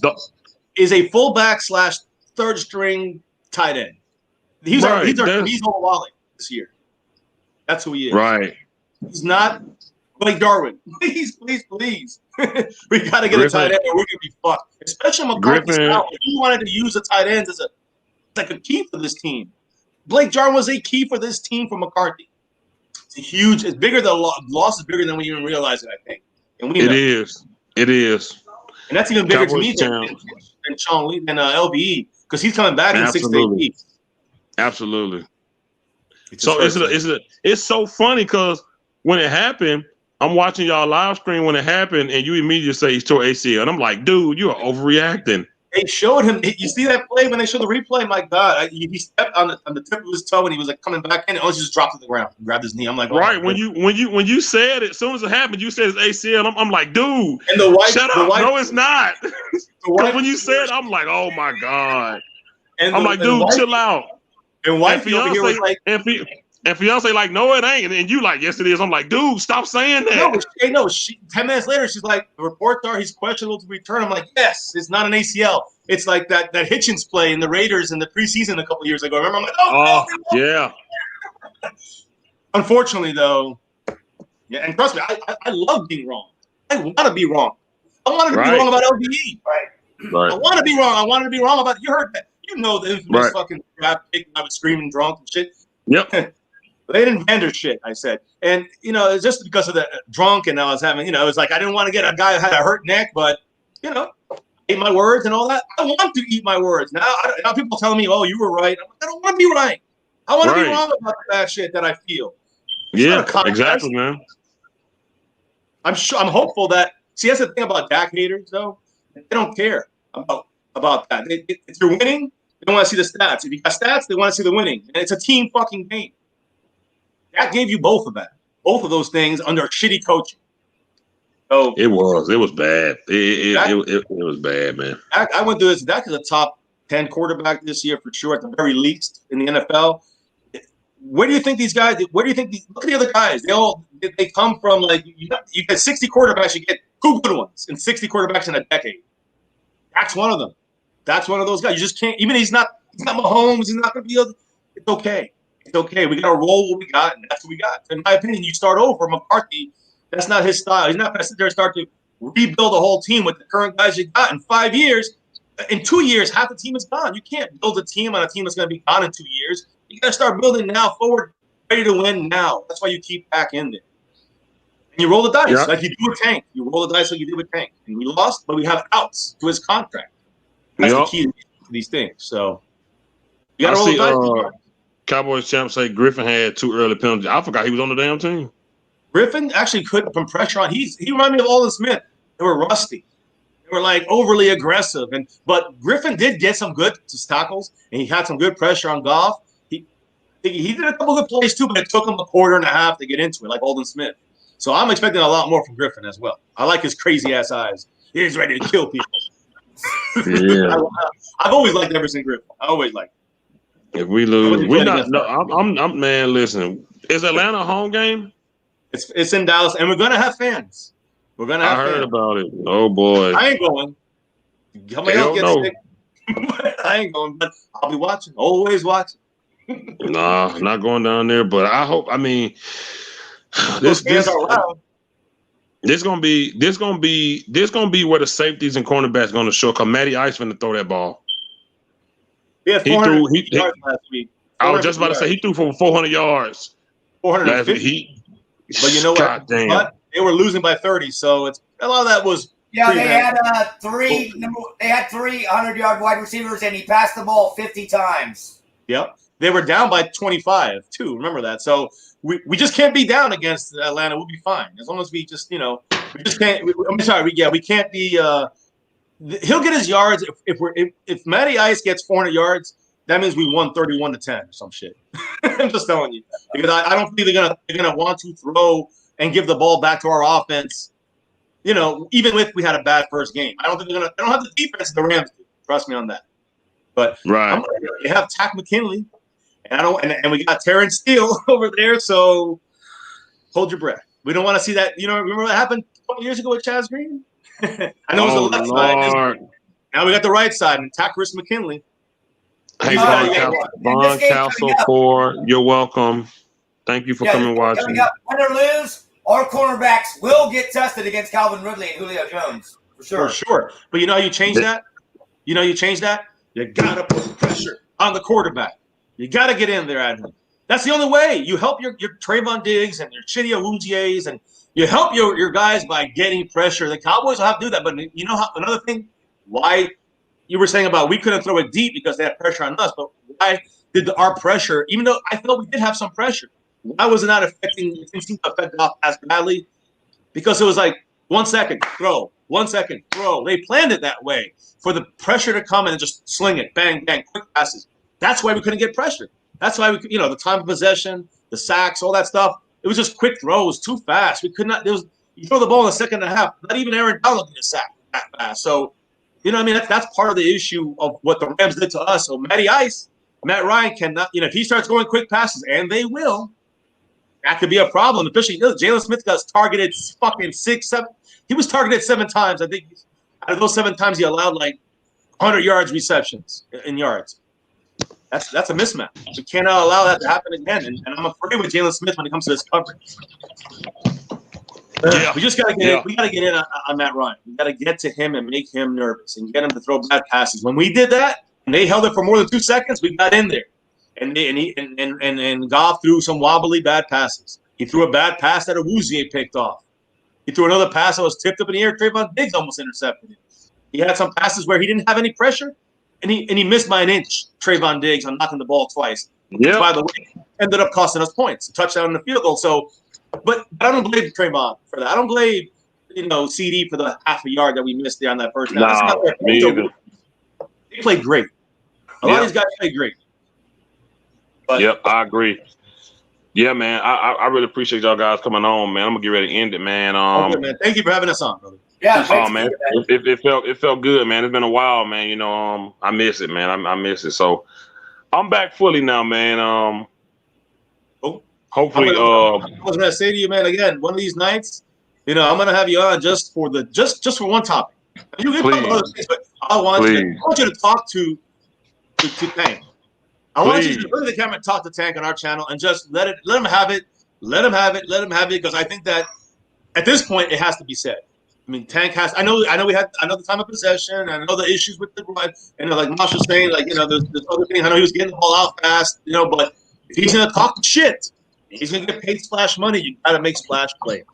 is a fullback / third string tight end. He's on Wally this year. That's who he is. Right. He's not Blake Darwin. Please. We got to get a tight end or we're going to be fucked. Especially McCarthy's out. He wanted to use the tight ends as a key for this team. Blake Jarwin was a key for this team for McCarthy. It's bigger. The loss is bigger than we even realize it, I think. And it is. And that's even bigger to me than Sean Lee and LVE because he's coming back in 6 to 8 weeks. Absolutely. So it's so funny because when it happened, I'm watching y'all live stream when it happened, and you immediately say he's tore ACL, and I'm like, dude, you are overreacting. They showed him. You see that play when they showed the replay? My God, he stepped on the tip of his toe, and he was like coming back in, and he just dropped to the ground, and grabbed his knee. I'm like, oh, right. When you said it, as soon as it happened, you said it's ACL. I'm like, dude, and shut up. No, it's not. Because when you said, I'm like, oh my God. And I'm like, dude, chill out. And wifey over here was like, and fiance like, no, it ain't. And you like, yes, it is. I'm like, dude, stop saying that. No, 10 minutes later, she's like, the reports are he's questionable to return. I'm like, yes, it's not an ACL. It's like that Hitchens play in the Raiders in the preseason a couple years ago. Remember? I'm like, oh yeah. Unfortunately, though, yeah, and trust me, I love being wrong. I want to be wrong. I wanted to be wrong about LVE. Right. I want to be wrong. I wanted to be wrong about. You heard that? You know the infamous fucking draft pick. I was screaming drunk and shit. Yep. Leighton Vander shit, I said. And, it's just because of the drunk and I was having, it was like I didn't want to get a guy who had a hurt neck, but, ate my words and all that. I want to eat my words. Now people telling me, oh, you were right. I'm like, I don't want to be right. I want to be wrong about that shit that I feel. Yeah, exactly, man. I'm hopeful that, see, that's the thing about Dak haters, though. They don't care about that. If you're winning, they don't want to see the stats. If you got stats, they want to see the winning. And it's a team fucking game. That gave you both of those things under shitty coaching. So it was bad. It was bad, man. I went through this. Dak is a top 10 quarterback this year for sure, at the very least in the NFL. Where do you think these guys? Look at the other guys. They come from like you get 60 quarterbacks. You get 2 good ones and 60 quarterbacks in a decade. That's one of them. That's one of those guys. You just can't. Even he's not Mahomes. He's not going to be. It's okay. It's okay. We got to roll what we got, and that's what we got. In my opinion, you start over. McCarthy, that's not his style. He's not going to sit there and start to rebuild a whole team with the current guys you got in 5 years. In 2 years, half the team is gone. You can't build a team on a team that's going to be gone in 2 years. You got to start building now, forward, ready to win now. That's why you keep back in there. And you roll the dice like you do with Tank. You roll the dice like you did with Tank. And we lost, but we have outs to his contract. That's the key to these things. So you got to roll the dice. Cowboys champ say Griffin had 2 early penalties. I forgot he was on the damn team. Griffin actually could put pressure on. He reminded me of Aldon Smith. They were rusty. They were like overly aggressive. But Griffin did get some good tackles, and he had some good pressure on Goff. He did a couple good plays too, but it took him a quarter and a half to get into it, like Aldon Smith. So I'm expecting a lot more from Griffin as well. I like his crazy ass eyes. He's ready to kill people. Yeah. I've always liked Everson Griffin. I always liked him. If we lose, we're not. No, I'm man. Listen, is Atlanta a home game? It's in Dallas, and we're gonna have fans. We're gonna have. I heard fans. about it. Oh boy, I ain't going. Somebody else gets sick. I ain't going, but I'll be watching. Always watching. Nah, not going down there. But I hope. I mean, this gonna be where the safeties and cornerbacks gonna show. Cause Matty Ice finna throw that ball. Yeah, he yards last week. I was just about to say he threw for 400 yards. 450. But you know what? God damn. But they were losing by 30, so a lot of that was. Yeah, they had three 100-yard wide receivers, and he passed the ball 50 times. Yep, they were down by 25 too. Remember that. So we just can't be down against Atlanta. We'll be fine as long as we just we just can't. I'm sorry. We can't be. He'll get his yards if Matty Ice gets 400 yards. That means we won 31-10 or some shit. I'm just telling you because I don't think they're gonna want to throw and give the ball back to our offense. Even if we had a bad first game, I don't think they don't have the defense the Rams do. Trust me on that. But they have Tack McKinley, and we got Terrence Steele over there. So hold your breath. We don't want to see that. Remember what happened a couple years ago with Chaz Green? I know it was the left side. Now we got the right side and Tack Chris McKinley. Hey, Von Castle you're welcome. Thank you for coming watching. Win or lose, our cornerbacks will get tested against Calvin Ridley and Julio Jones. For sure. But you know how you change that? You got to put pressure on the quarterback. You got to get in there at him. That's the only way. You help your Trayvon Diggs and your Chidi Awujies, and you help your guys by getting pressure. The Cowboys will have to do that. But you know how another thing, why you were saying about we couldn't throw it deep because they had pressure on us, but why did our pressure, even though I felt we did have some pressure, why was it not affecting? It seemed to affect off as badly because it was like 1 second throw, 1 second throw. They planned it that way for the pressure to come and just sling it, bang, bang, quick passes. That's why we couldn't get pressure. That's why the time of possession, the sacks, all that stuff. It was just quick throws, too fast. We could not. You throw the ball in the second and a half. Not even Aaron Donald did a sack that fast. So You know what I mean? That's part of the issue of what the Rams did to us. So Matt Ryan cannot, if he starts going quick passes, and they will, that could be a problem. Especially, Jalen Smith got targeted fucking 6, 7. He was targeted 7 times. I think out of those 7 times, he allowed like 100 yards receptions in yards. That's a mismatch. We cannot allow that to happen again. And I'm afraid with Jalen Smith when it comes to this coverage. We just gotta get we gotta get in on Matt Ryan. We gotta get to him and make him nervous and get him to throw bad passes. When we did that, and they held it for more than 2 seconds, we got in there. And Goff threw some wobbly bad passes. He threw a bad pass that Awuzie picked off. He threw another pass that was tipped up in the air. Trayvon Diggs almost intercepted it. He had some passes where he didn't have any pressure, and he missed by an inch. Trayvon Diggs on knocking the ball twice. Which, by the way, ended up costing us points, a touchdown and a field goal. So, but I don't blame Trayvon for that. I don't blame CD for the half a yard that we missed there on that first down. No, me either. They played great. A lot of these guys played great. But, I agree. Yeah, man. I really appreciate y'all guys coming on, man. I'm gonna get ready to end it, man. Okay, man. Thank you for having us on, brother. Yeah. Oh man, it felt good, man. It's been a while, man. I miss it, man. I miss it. So I'm back fully now, man. Hopefully, I was gonna say to you, man. Again, one of these nights, I'm gonna have you on just for one topic. You can talk about other things, but I want you to talk to Tank. I want you to look at the camera and talk to Tank on our channel and just let him have it. Let him have it, because I think that at this point it has to be said. I mean, Tank has. I know. We had another time of possession. I know the issues with the run. And like Mosh was saying, there's other things. I know he was getting the ball out fast. But if he's gonna talk shit, he's gonna get paid splash money. You gotta make splash plays.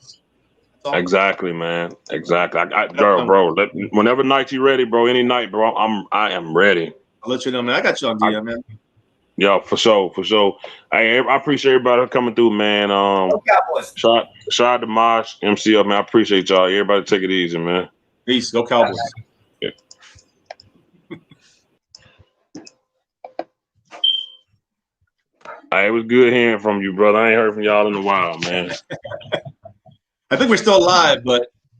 Exactly, man. Exactly. Bro. Whenever night you ready, bro. Any night, bro. I am ready. I'll let you know, man. I got you on DM, man. Yeah, for sure. I appreciate everybody coming through, man. Cowboys. Shout out to Mosh, MCL, man. I appreciate y'all. Everybody take it easy, man. Peace. Go Cowboys. Yeah. It was good hearing from you, brother. I ain't heard from y'all in a while, man. I think we're still live, but